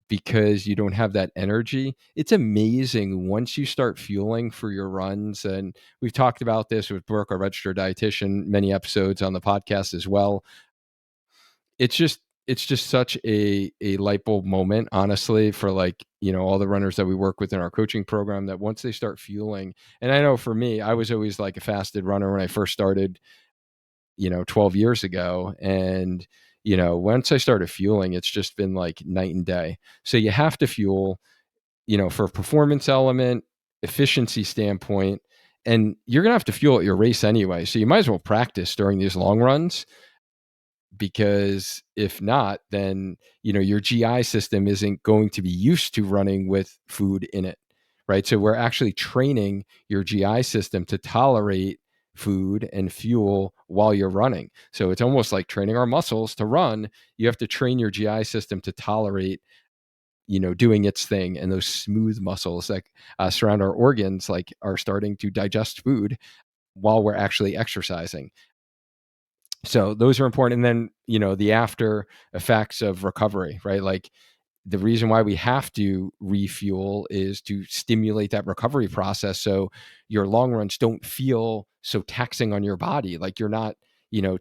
because you don't have that energy. It's amazing once you start fueling for your runs. And we've talked about this with Brooke, our registered dietitian, many episodes on the podcast as well. It's just such a light bulb moment, honestly, for like, all the runners that we work with in our coaching program, that once they start fueling, and I know for me, I was always like a fasted runner when I first started, 12 years ago. And, once I started fueling, it's just been like night and day. So you have to fuel, for a performance element, efficiency standpoint, and you're going to have to fuel at your race anyway. So you might as well practice during these long runs, because if not, then, your GI system isn't going to be used to running with food in it. Right. So we're actually training your GI system to tolerate food and fuel while you're running. So it's almost like training our muscles to run. You have to train your GI system to tolerate, doing its thing. And those smooth muscles that surround our organs, like, are starting to digest food while we're actually exercising. So those are important. And then, the after effects of recovery, right? Like, the reason why we have to refuel is to stimulate that recovery process. So your long runs don't feel so taxing on your body. Like you're not,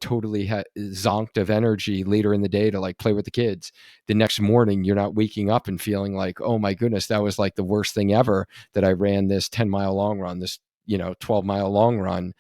totally zonked of energy later in the day to like play with the kids. The next morning, you're not waking up and feeling like, oh my goodness, that was like the worst thing ever that I ran this 10-mile long run, this, 12-mile long run.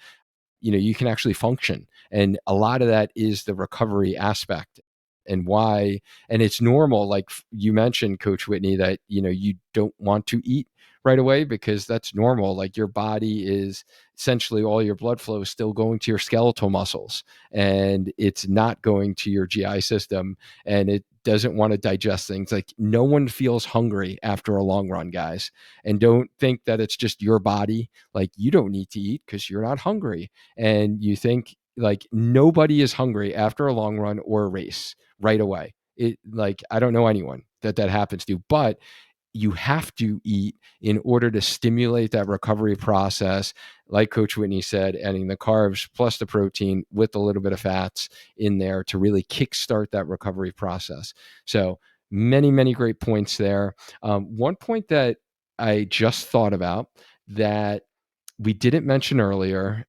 You can actually function. And a lot of that is the recovery aspect. and why. And it's normal, like you mentioned, Coach Whitney, that you don't want to eat right away, because that's normal. Like your body is essentially, all your blood flow is still going to your skeletal muscles, and it's not going to your GI system, and it doesn't want to digest things. Like no one feels hungry after a long run, guys. And don't think that it's just your body. Like you don't need to eat because you're not hungry. And you think, like, nobody is hungry after a long run or a race right away. It, like, I don't know anyone that happens to, but you have to eat in order to stimulate that recovery process. Like Coach Whitney said, adding the carbs plus the protein with a little bit of fats in there to really kickstart that recovery process. So many, many great points there. One point that I just thought about that we didn't mention earlier,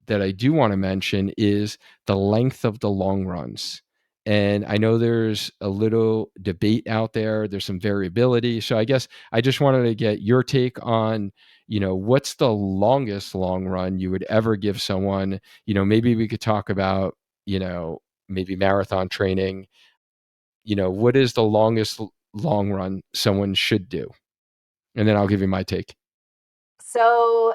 that I do want to mention, is the length of the long runs. And I know there's a little debate out there. There's some variability. So I guess I just wanted to get your take on, what's the longest long run you would ever give someone? Maybe we could talk about, maybe marathon training. What is the longest long run someone should do? And then I'll give you my take. So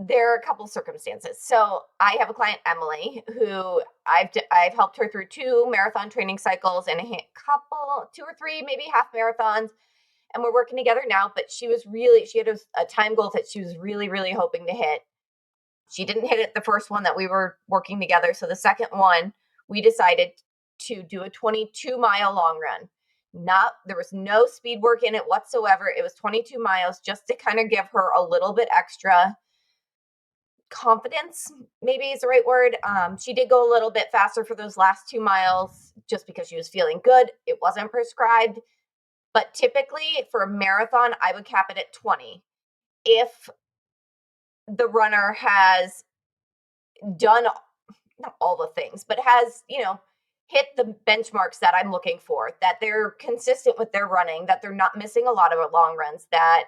there are a couple circumstances. So I have a client, Emily, who I've helped her through 2 marathon training cycles and a couple, 2 or 3, maybe half marathons, and we're working together now. But she had a time goal that she was really, really hoping to hit. She didn't hit it the first one that we were working together. So the second one, we decided to do a 22-mile long run. There was no speed work in it whatsoever. It was 22 miles, just to kind of give her a little bit extra confidence, maybe is the right word. She did go a little bit faster for those last 2 miles just because she was feeling good. It wasn't prescribed, but typically for a marathon, I would cap it at 20. If the runner has done not all the things, but has, hit the benchmarks that I'm looking for, that they're consistent with their running, that they're not missing a lot of long runs, that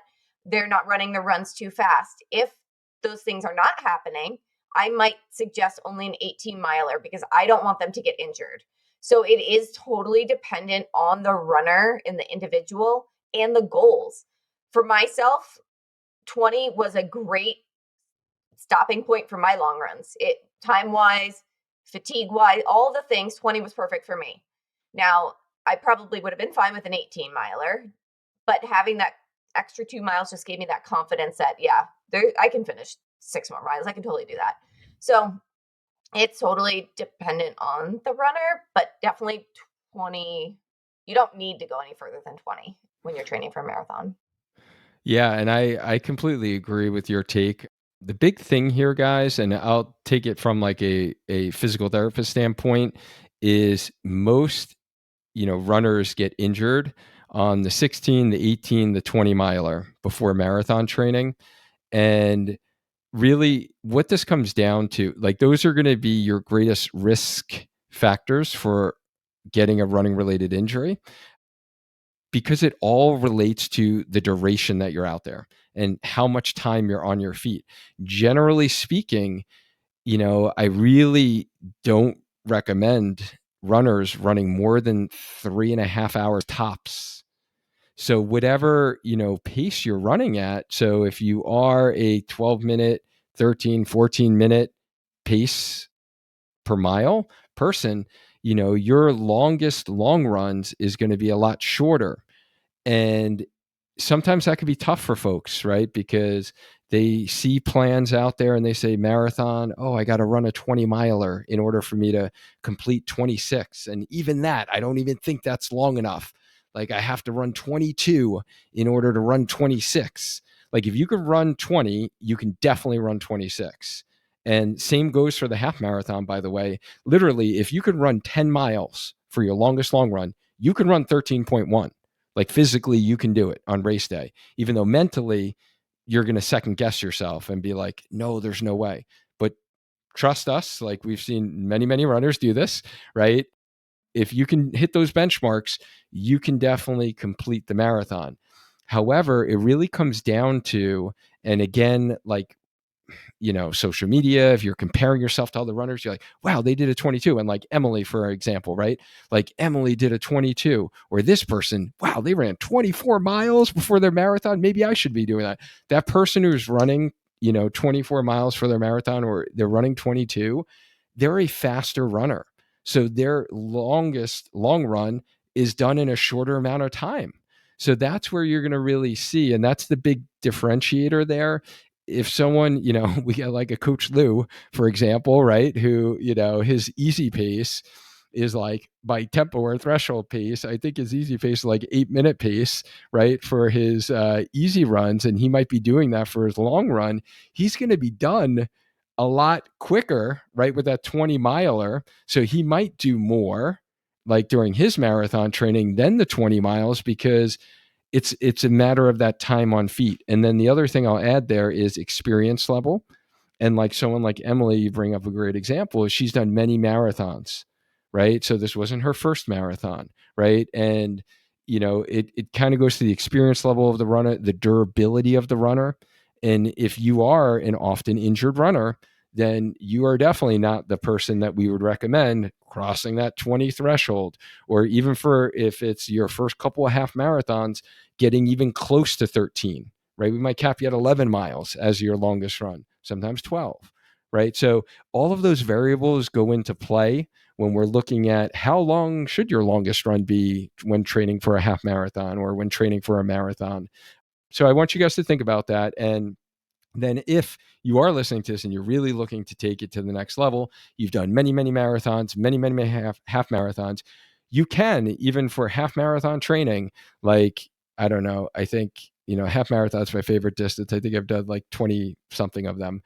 they're not running the runs too fast. If those things are not happening, I might suggest only an 18 miler because I don't want them to get injured. So it is totally dependent on the runner and the individual and the goals. For myself, 20 was a great stopping point for my long runs. It time wise, fatigue wise, all the things, 20 was perfect for me. Now, I probably would have been fine with an 18 miler, but having that extra 2 miles just gave me that confidence that, yeah, I can finish 6 more miles. I can totally do that. So it's totally dependent on the runner, but definitely 20. You don't need to go any further than 20 when you're training for a marathon. Yeah, and I completely agree with your take. The big thing here, guys, and I'll take it from like a physical therapist standpoint, is most, runners get injured on the 16, the 18, the 20 miler before marathon training. And really what this comes down to, like, those are going to be your greatest risk factors for getting a running related injury, because it all relates to the duration that you're out there and how much time you're on your feet. Generally speaking, I really don't recommend runners running more than 3.5 hours tops. So whatever, pace you're running at. So if you are a 12-minute, 13, 14-minute pace per mile person, your longest long runs is going to be a lot shorter. And sometimes that could be tough for folks, right? Because they see plans out there and they say marathon, oh, I got to run a 20 miler in order for me to complete 26. And even that, I don't even think that's long enough. Like I have to run 22 in order to run 26. Like if you could run 20, you can definitely run 26. And same goes for the half marathon, by the way. Literally, if you could run 10 miles for your longest long run, you can run 13.1. Like physically, you can do it on race day, even though mentally you're going to second guess yourself and be like, no, there's no way. But trust us, like we've seen many, many runners do this, right? If you can hit those benchmarks, you can definitely complete the marathon. However, it really comes down to, and again, like social media, if you're comparing yourself to other runners, you're like, wow, they did a 22. And like Emily, for example, right? Like Emily did a 22, or this person, wow, they ran 24 miles before their marathon. Maybe I should be doing that. That person who's running, 24 miles for their marathon, or they're running 22, they're a faster runner. So their long run is done in a shorter amount of time. So that's where you're going to really see, and that's the big differentiator there. If someone, we got like a Coach Lou, for example, right, who, his easy pace is like by tempo or threshold pace. I think his easy pace is like 8-minute pace, right, for his easy runs. And he might be doing that for his long run. He's going to be done a lot quicker, right, with that 20 miler. So he might do more like during his marathon training than the 20 miles, because it's a matter of that time on feet. And then the other thing I'll add there is experience level. And like someone like Emily, you bring up a great example, is she's done many marathons, right? So this wasn't her first marathon, right? And it kind of goes to the experience level of the runner, the durability of the runner. And if you are an often injured runner, then you are definitely not the person that we would recommend crossing that 20 threshold, or even for if it's your first couple of half marathons, getting even close to 13, right? We might cap you at 11 miles as your longest run, sometimes 12, right? So all of those variables go into play when we're looking at how long should your longest run be when training for a half marathon or when training for a marathon. So I want you guys to think about that. And then if you are listening to this and you're really looking to take it to the next level, you've done many, many marathons, many half marathons, you can, even for half marathon training, like, I don't know, I think, half marathon's my favorite distance. I think I've done like 20 something of them.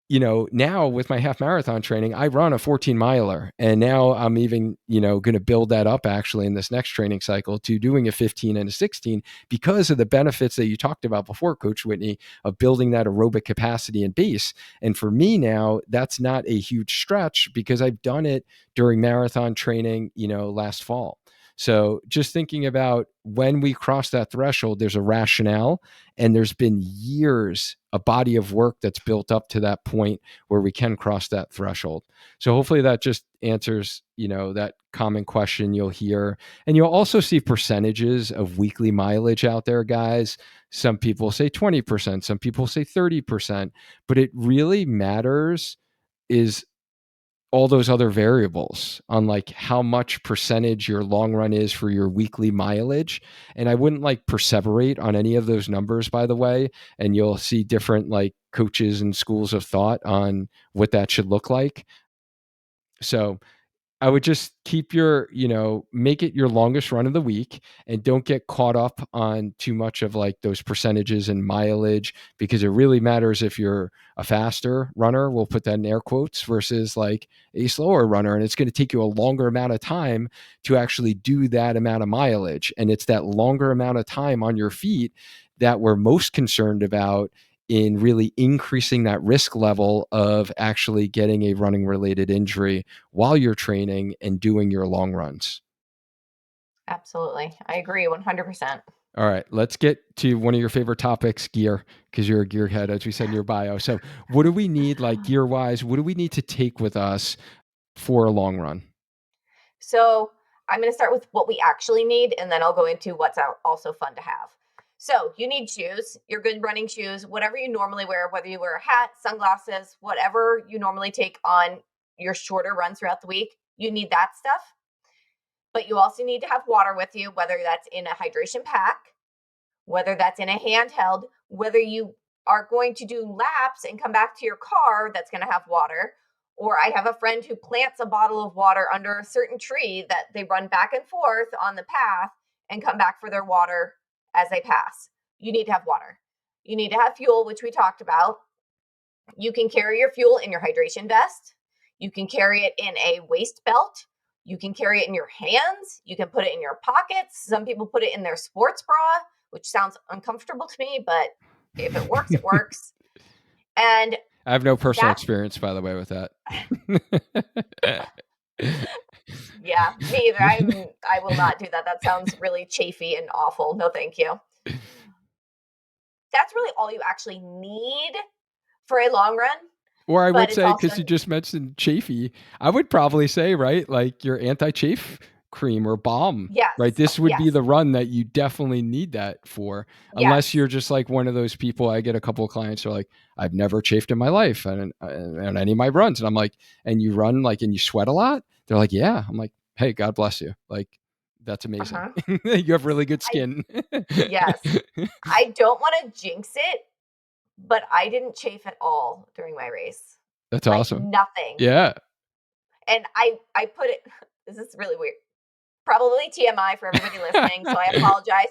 Now with my half marathon training, I run a 14 miler. And now I'm even, going to build that up actually in this next training cycle to doing a 15 and a 16, because of the benefits that you talked about before, Coach Whitney, of building that aerobic capacity and base. And for me now, that's not a huge stretch because I've done it during marathon training, last fall. So just thinking about when we cross that threshold, there's a rationale, and there's been years, a body of work that's built up to that point where we can cross that threshold. So hopefully that just answers, that common question you'll hear. And you'll also see percentages of weekly mileage out there, guys. Some people say 20%, some people say 30%, but it really matters is all those other variables on like how much percentage your long run is for your weekly mileage. And I wouldn't like perseverate on any of those numbers, by the way. And you'll see different like coaches and schools of thought on what that should look like. So I would just keep make it your longest run of the week, and don't get caught up on too much of like those percentages and mileage, because it really matters if you're a faster runner, we'll put that in air quotes, versus like a slower runner. And it's going to take you a longer amount of time to actually do that amount of mileage. And it's that longer amount of time on your feet that we're most concerned about in really increasing that risk level of actually getting a running related injury while you're training and doing your long runs. Absolutely. I agree 100%. All right, let's get to one of your favorite topics, gear, because you're a gearhead, as we said in your bio. So what do we need, like gear wise, what do we need to take with us for a long run? So I'm going to start with what we actually need, and then I'll go into what's also fun to have. So you need shoes, your good running shoes, whatever you normally wear, whether you wear a hat, sunglasses, whatever you normally take on your shorter runs throughout the week, you need that stuff. But you also need to have water with you, whether that's in a hydration pack, whether that's in a handheld, whether you are going to do laps and come back to your car that's going to have water. Or I have a friend who plants a bottle of water under a certain tree that they run back and forth on the path and come back for their water as they pass. You need to have water. You need to have fuel, which we talked about. You can carry your fuel in your hydration vest. You can carry it in a waist belt. You can carry it in your hands. You can put it in your pockets. Some people put it in their sports bra, which sounds uncomfortable to me, but if it works, it works. And I have no personal that's, experience, by the way, with that. yeah, me either. I will not do that. That sounds really chafy and awful. No, thank you. That's really all you actually need. for a long run, Or I but would it's say, also because you just mentioned chafy, I would probably say, right, like your anti-chafe cream or balm, right? yes, This would be yes, the run that you definitely need that for, unless yes. you're just like one of those people. I get a couple of clients who are like, I've never chafed in my life on any of my runs. And I'm like, and you run like, and you sweat a lot? They're like, yeah. I'm like, hey, God bless you. Like, that's amazing. Uh-huh. You have really good I skin. Yes. I don't want to jinx it, but I didn't chafe at all during my race. That's Like awesome. nothing. Yeah. And I put it this is really weird. Probably TMI for everybody listening, so I apologize.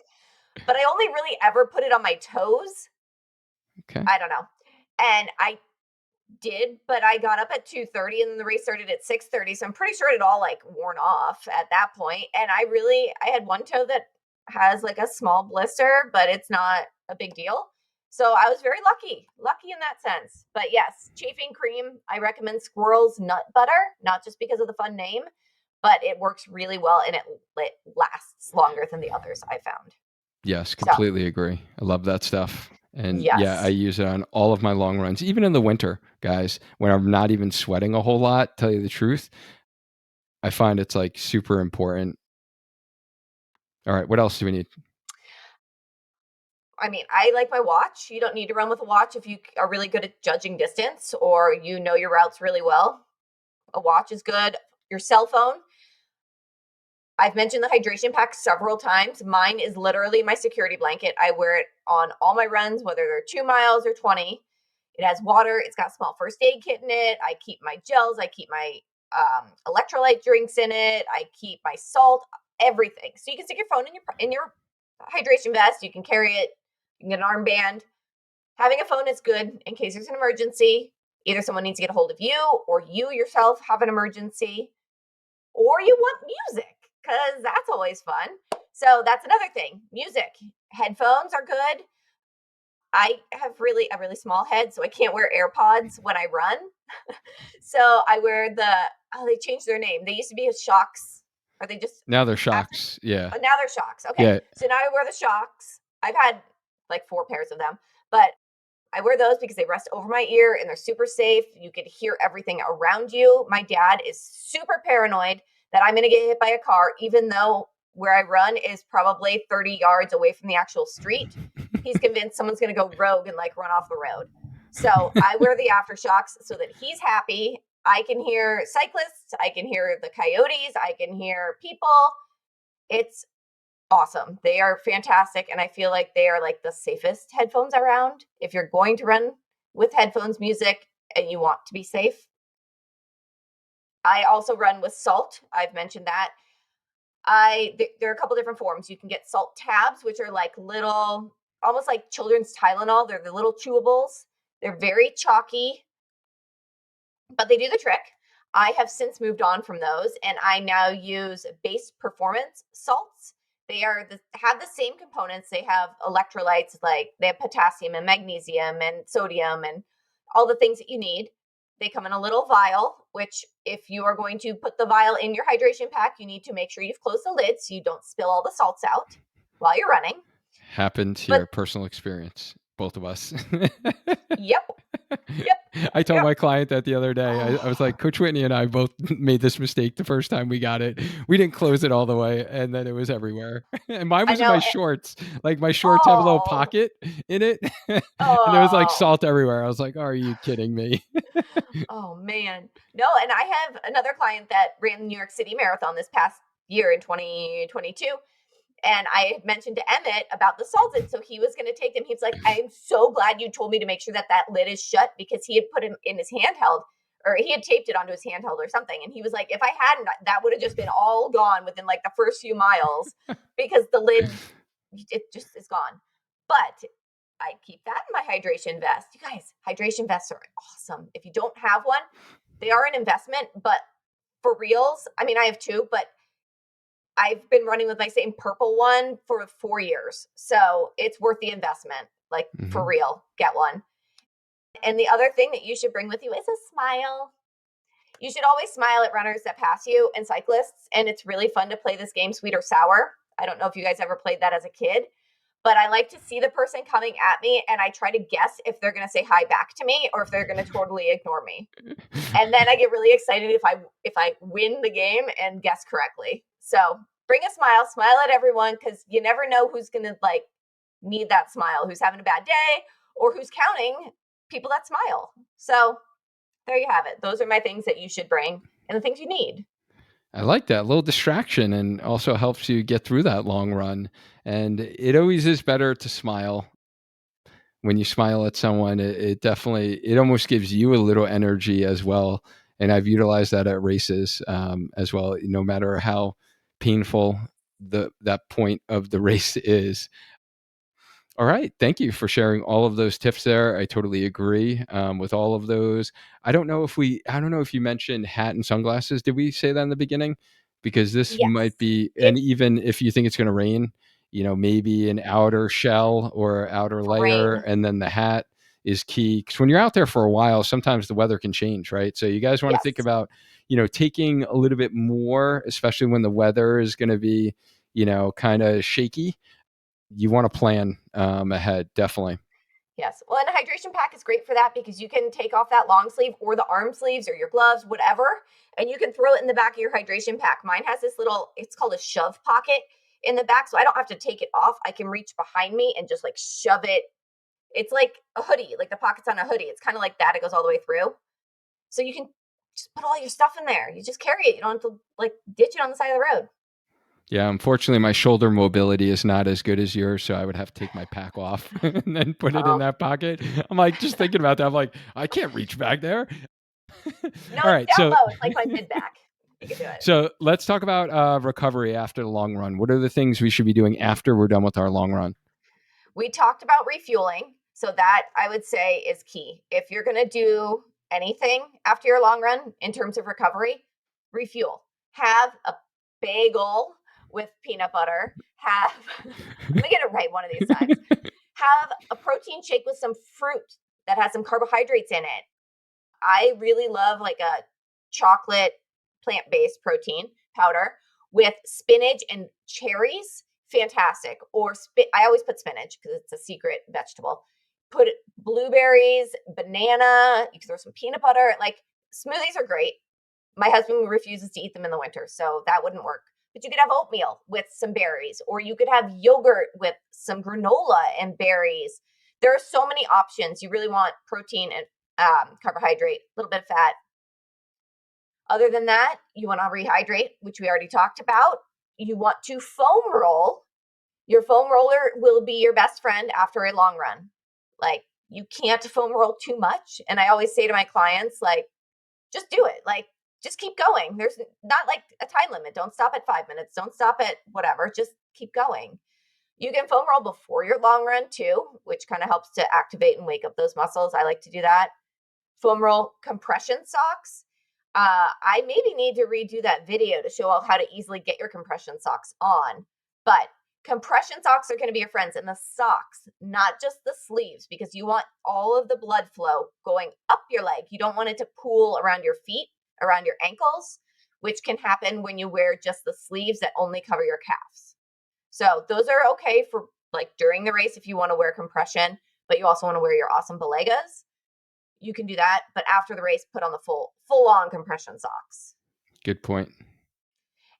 But I only really ever put it on my toes. Okay. I don't know. And I did, but I got up at 2:30 and the race started at 6:30, so I'm pretty sure it had all like worn off at that point. And I had one toe that has like a small blister, but it's not a big deal. So I was very lucky in that sense. But yes, chafing cream, I recommend Squirrel's Nut Butter, not just because of the fun name, but it works really well and it lasts longer than the others I found. Yes, So, completely agree. I love that stuff. And yeah, I yes. use it on all of my long runs, even in the winter, guys, when I'm not even sweating a whole lot, tell you the truth. I find it's like super important. All right, what else do we need? I mean, I like my watch. You don't need to run with a watch if you are really good at judging distance or you know your routes really well. A watch is good. Your cell phone. I've mentioned the hydration pack several times. Mine is literally my security blanket. I wear it on all my runs, whether they're 2 miles or 20. It has water. It's got a small first aid kit in it. I keep my gels. I keep my electrolyte drinks in it. I keep my salt, everything. So you can stick your phone in your hydration vest. You can carry it. You can get an armband. Having a phone is good in case there's an emergency. Either someone needs to get a hold of you or you yourself have an emergency or you want music because that's always fun. So that's another thing. Music. Headphones are good. I have really a really small head, so I can't wear AirPods when I run. So I wear they changed their name. They used to be Shocks. Are they just Now they're after? shocks. Yeah. Oh, now they're Shocks. Okay. Yeah. So now I wear the Shocks. I've had like 4 pairs of them, but I wear those because they rest over my ear and they're super safe. You can hear everything around you. My dad is super paranoid that I'm going to get hit by a car, even though where I run is probably 30 yards away from the actual street. He's convinced someone's going to go rogue and like run off the road. So I wear the aftershocks so that he's happy. I can hear cyclists. I can hear the coyotes. I can hear people. It's awesome. They are fantastic. And I feel like they are like the safest headphones around. If you're going to run with headphones, music, and you want to be safe. I also run with salt. I've mentioned that. There are a couple different forms. You can get salt tabs, which are like little, almost like children's Tylenol. They're the little chewables. They're very chalky, but they do the trick. I have since moved on from those, and I now use base performance salts. Have the same components. They have electrolytes, like they have potassium and magnesium and sodium and all the things that you need. They come in a little vial, which if you are going to put the vial in your hydration pack, you need to make sure you've closed the lid so you don't spill all the salts out while you're running. Happened But here, personal experience, both of us. yep, yep, I told yep. my client that the other day. I was Oh, like, Coach Whitney and I both made this mistake the first time we got it. We didn't close it all the way, and then it was everywhere. And mine I was in know. my shorts. Like my shorts have a little Oh, pocket in it, and there was like oh. salt everywhere. I was like, are you kidding me? Oh man. No, and I have another client that ran the New York City Marathon this past year in 2022. And I had mentioned to Emmett about the salt. And so he was going to take them. He was like, I'm so glad you told me to make sure that that lid is shut because he had put him in his handheld or he had taped it onto his handheld or something. And he was like, if I hadn't, that would have just been all gone within like the first few miles because the lid, it just is gone. But I keep that in my hydration vest. You guys, hydration vests are awesome. If you don't have one, they are an investment, but for reals, I mean, I have two, but I've been running with my same purple one for 4 years. So it's worth the investment. Like for Hmm. real, get one. And the other thing that you should bring with you is a smile. You should always smile at runners that pass you and cyclists. And it's really fun to play this game, Sweet or Sour. I don't know if you guys ever played that as a kid, but I like to see the person coming at me and I try to guess if they're going to say hi back to me or if they're going to totally ignore me. And then I get really excited if I win the game and guess correctly. So bring a smile, smile at everyone, because you never know who's going to like need that smile, who's having a bad day or who's counting people that smile. So there you have it. Those are my things that you should bring and the things you need. I like that. A little distraction and also helps you get through that long run. And it always is better to smile. When you smile at someone, it definitely, it almost gives you a little energy as well. And I've utilized that at races as well, no matter how painful that point of the race is. All right. Thank you for sharing all of those tips there. I totally agree with all of those. I don't know if you mentioned hat and sunglasses. Did we say that in the beginning? Because this Yes. might be, If and even if you think it's going to rain, maybe an outer shell or outer for layer, rain, and then the hat is key. Because when you're out there for a while, sometimes the weather can change, right? So you guys want to think yes. about, taking a little bit more, especially when the weather is going to be, kind of shaky. You want to plan ahead, definitely. Yes. Well, and a hydration pack is great for that because you can take off that long sleeve or the arm sleeves or your gloves, whatever, and you can throw it in the back of your hydration pack. Mine has this little, it's called a shove pocket in the back. So I don't have to take it off. I can reach behind me and just like shove it. It's like a hoodie, like the pockets on a hoodie. It's kind of like that. It goes all the way through. So you can just put all your stuff in there. You just carry it. You don't have to like ditch it on the side of the road. Yeah, unfortunately, my shoulder mobility is not as good as yours, so I would have to take my pack off and then put it in Oh, that pocket. I'm like, just thinking about that. I'm like, I can't reach back there. no, All it's right, down so low. It's like my mid back. You can do it. so let's talk about recovery after the long run. What are the things we should be doing after we're done with our long run? We talked about refueling. So that I would say is key. If you're going to do anything after your long run in terms of recovery, refuel. Have a bagel with peanut butter. Have, let me get it right one of these times. Have a protein shake with some fruit that has some carbohydrates in it. I really love like a chocolate plant based protein powder with spinach and cherries. Fantastic. Or I always put spinach because it's a secret vegetable. Put blueberries, banana. You can throw some peanut butter. Like smoothies are great. My husband refuses to eat them in the winter, so that wouldn't work. But you could have oatmeal with some berries, or you could have yogurt with some granola and berries. There are so many options. You really want protein and carbohydrate, a little bit of fat. Other than that, you want to rehydrate, which we already talked about. You want to foam roll. Your foam roller will be your best friend after a long run. Like, you can't foam roll too much. And I always say to my clients, like, just do it. Like, just keep going. There's not like a time limit. Don't stop at 5 minutes. Don't stop at whatever. Just keep going. You can foam roll before your long run too, which kind of helps to activate and wake up those muscles. I like to do that. Foam roll compression socks. I maybe need to redo that video to show off how to easily get your compression socks on. But compression socks are going to be your friends, and the socks, not just the sleeves, because you want all of the blood flow going up your leg. You don't want it to pool around your feet, around your ankles, which can happen when you wear just the sleeves that only cover your calves. So those are okay for like during the race if you want to wear compression, but you also want to wear your awesome balegas. You can do that, but after the race, put on the full on compression socks. Good point.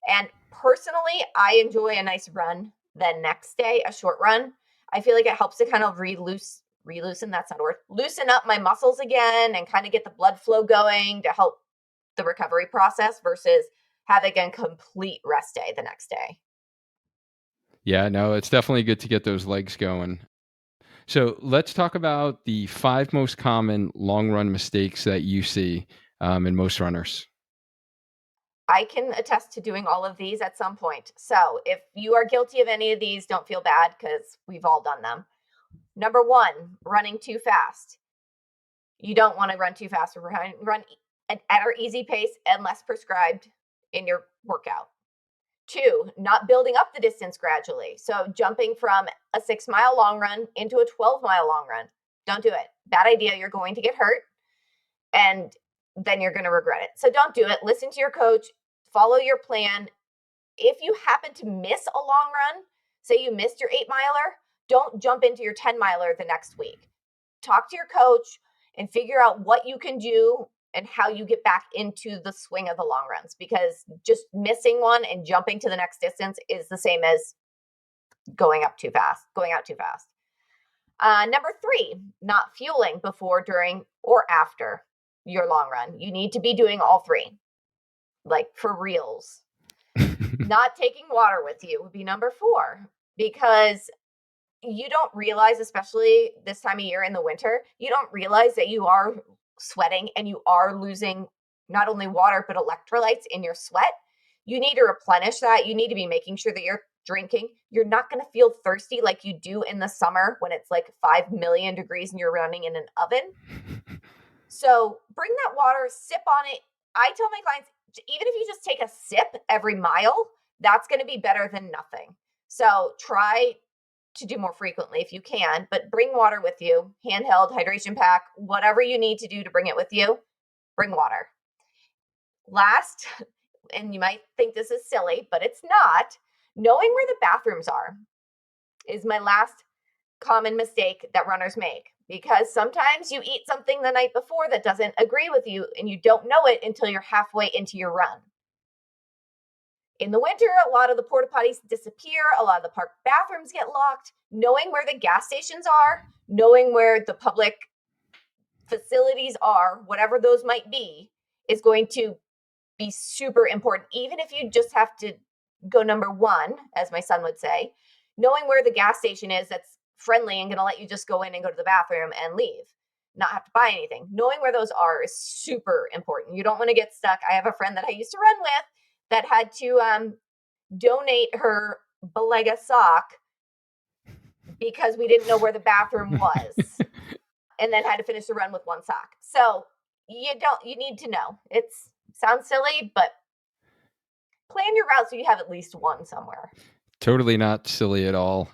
And personally, I enjoy a nice run the next day, a short run. I feel like it helps to kind of reloosen, that's not a word, loosen up my muscles again and kind of get the blood flow going to help the recovery process versus having a complete rest day the next day. Yeah, no, it's definitely good to get those legs going. So let's talk about the five most common long run mistakes that you see in most runners. I can attest to doing all of these at some point. So if you are guilty of any of these, don't feel bad because we've all done them. Number one, running too fast. You don't want to run too fast. Run at our easy pace unless prescribed in your workout. Two, not building up the distance gradually. So jumping from a 6 mile long run into a 12-mile long run. Don't do it. Bad idea. You're going to get hurt and then you're going to regret it. So don't do it. Listen to your coach, follow your plan. If you happen to miss a long run, say you missed your 8 miler, Don't jump into your 10 miler the next week. Talk to your coach and figure out what you can do and how you get back into the swing of the long runs, because just missing one and jumping to the next distance is the same as going out too fast. Number 3, not fueling before, during, or after your long run. You need to be doing all 3, like for reals. Not taking water with you would be number 4, because you don't realize, especially this time of year in the winter, you don't realize that you are sweating and you are losing not only water, but electrolytes in your sweat. You need to replenish that. You need to be making sure that you're drinking. You're not going to feel thirsty like you do in the summer when it's like 5 million degrees and you're running in an oven. So bring that water, sip on it. I tell my clients, even if you just take a sip every mile, that's going to be better than nothing. So try to do more frequently if you can, but bring water with you, handheld, hydration pack, whatever you need to do to bring it with you, bring water. Last, and you might think this is silly, but it's not, knowing where the bathrooms are is my last common mistake that runners make, because sometimes you eat something the night before that doesn't agree with you and you don't know it until you're halfway into your run. In the winter, a lot of the porta potties disappear. A lot of the park bathrooms get locked. Knowing where the gas stations are, knowing where the public facilities are, whatever those might be, is going to be super important. Even if you just have to go number 1, as my son would say, knowing where the gas station is that's friendly and going to let you just go in and go to the bathroom and leave, not have to buy anything. Knowing where those are is super important. You don't want to get stuck. I have a friend that I used to run with that had to donate her Belega sock because we didn't know where the bathroom was, and then had to finish the run with 1 sock. So you need to know. It sounds silly, but plan your route so you have at least 1 somewhere. Totally not silly at all.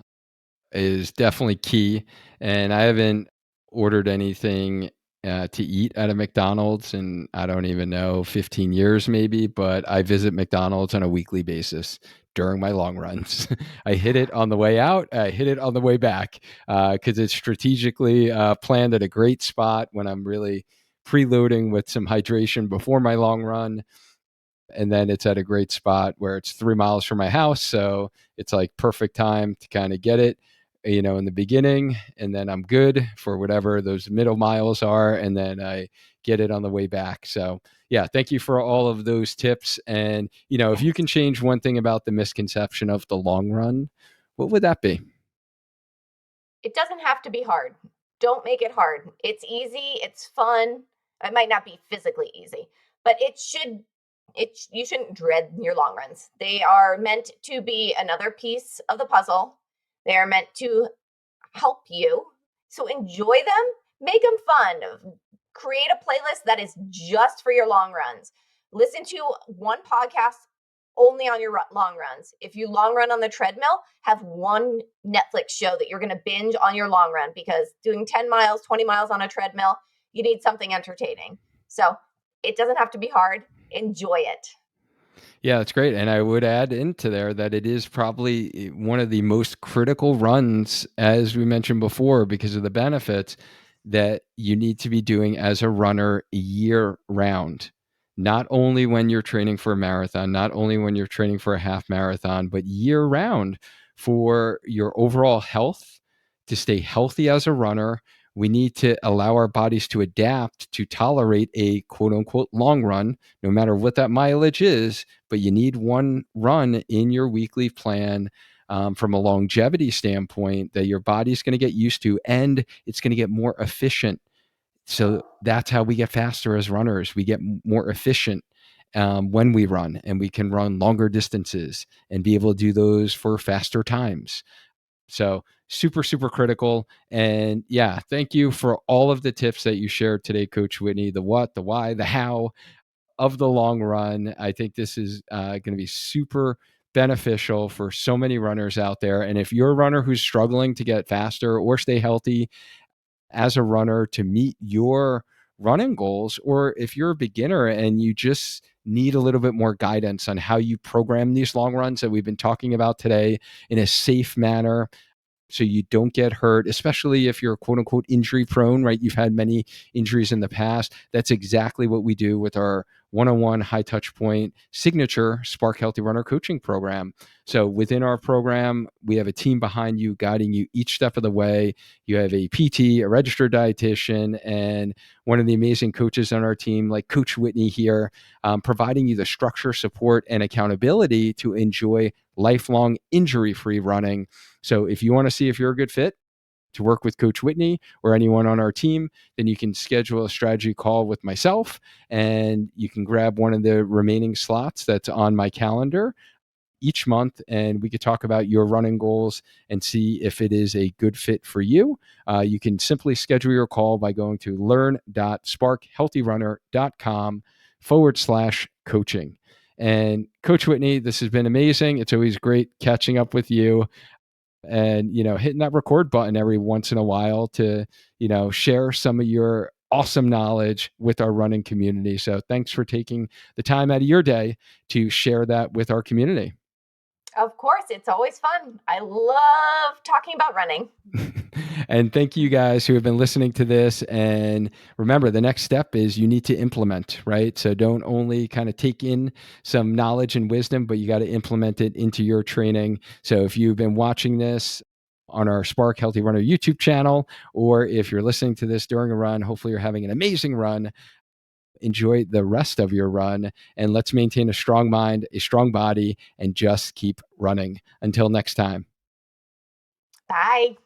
It is definitely key. And I haven't ordered anything to eat at a McDonald's in, I don't even know, 15 years maybe, but I visit McDonald's on a weekly basis during my long runs. I hit it on the way out. I hit it on the way back because it's strategically planned at a great spot when I'm really preloading with some hydration before my long run. And then it's at a great spot where it's 3 miles from my house. So it's like perfect time to kind of get it, in the beginning. And then I'm good for whatever those middle miles are. And then I get it on the way back. So yeah, thank you for all of those tips. And, if you can change one thing about the misconception of the long run, what would that be? It doesn't have to be hard. Don't make it hard. It's easy. It's fun. It might not be physically easy, but you shouldn't dread your long runs. They are meant to be another piece of the puzzle. They are meant to help you. So enjoy them, make them fun. Create a playlist that is just for your long runs. Listen to one podcast only on your long runs. If you long run on the treadmill, have one Netflix show that you're going to binge on your long run, because doing 10 miles, 20 miles on a treadmill, you need something entertaining. So it doesn't have to be hard. Enjoy it. Yeah, that's great. And I would add into there that it is probably one of the most critical runs, as we mentioned before, because of the benefits that you need to be doing as a runner year round. Not only when you're training for a marathon, not only when you're training for a half marathon, but year round for your overall health, to stay healthy as a runner. We need to allow our bodies to adapt to tolerate a quote unquote long run, no matter what that mileage is. But you need one run in your weekly plan from a longevity standpoint that your body's going to get used to, and it's going to get more efficient. So that's how we get faster as runners. We get more efficient when we run, and we can run longer distances and be able to do those for faster times. So super, super critical. And yeah, thank you for all of the tips that you shared today, Coach Whitney. The what, the why, the how of the long run. I think this is going to be super beneficial for so many runners out there. And if you're a runner who's struggling to get faster or stay healthy as a runner to meet your running goals, or if you're a beginner and you just need a little bit more guidance on how you program these long runs that we've been talking about today in a safe manner, so you don't get hurt, especially if you're quote unquote injury prone, right? You've had many injuries in the past. That's exactly what we do with our one-on-one high touch point signature Spark Healthy Runner coaching program. So within our program, we have a team behind you guiding you each step of the way. You have a PT, a registered dietitian, and one of the amazing coaches on our team, like Coach Whitney here, providing you the structure, support, and accountability to enjoy lifelong injury-free running. So if you want to see if you're a good fit to work with Coach Whitney or anyone on our team, then you can schedule a strategy call with myself, and you can grab one of the remaining slots that's on my calendar each month, and we could talk about your running goals and see if it is a good fit for you. You can simply schedule your call by going to learn.sparkhealthyrunner.com/coaching. And Coach Whitney, this has been amazing. It's always great catching up with you and, hitting that record button every once in a while to, share some of your awesome knowledge with our running community. So thanks for taking the time out of your day to share that with our community. Of course, it's always fun. I love talking about running. And thank you guys who have been listening to this. And remember, the next step is you need to implement, right? So don't only kind of take in some knowledge and wisdom, but you got to implement it into your training. So if you've been watching this on our Spark Healthy Runner YouTube channel, or if you're listening to this during a run, hopefully you're having an amazing run. Enjoy the rest of your run, and let's maintain a strong mind, a strong body, and just keep running. Until next time. Bye.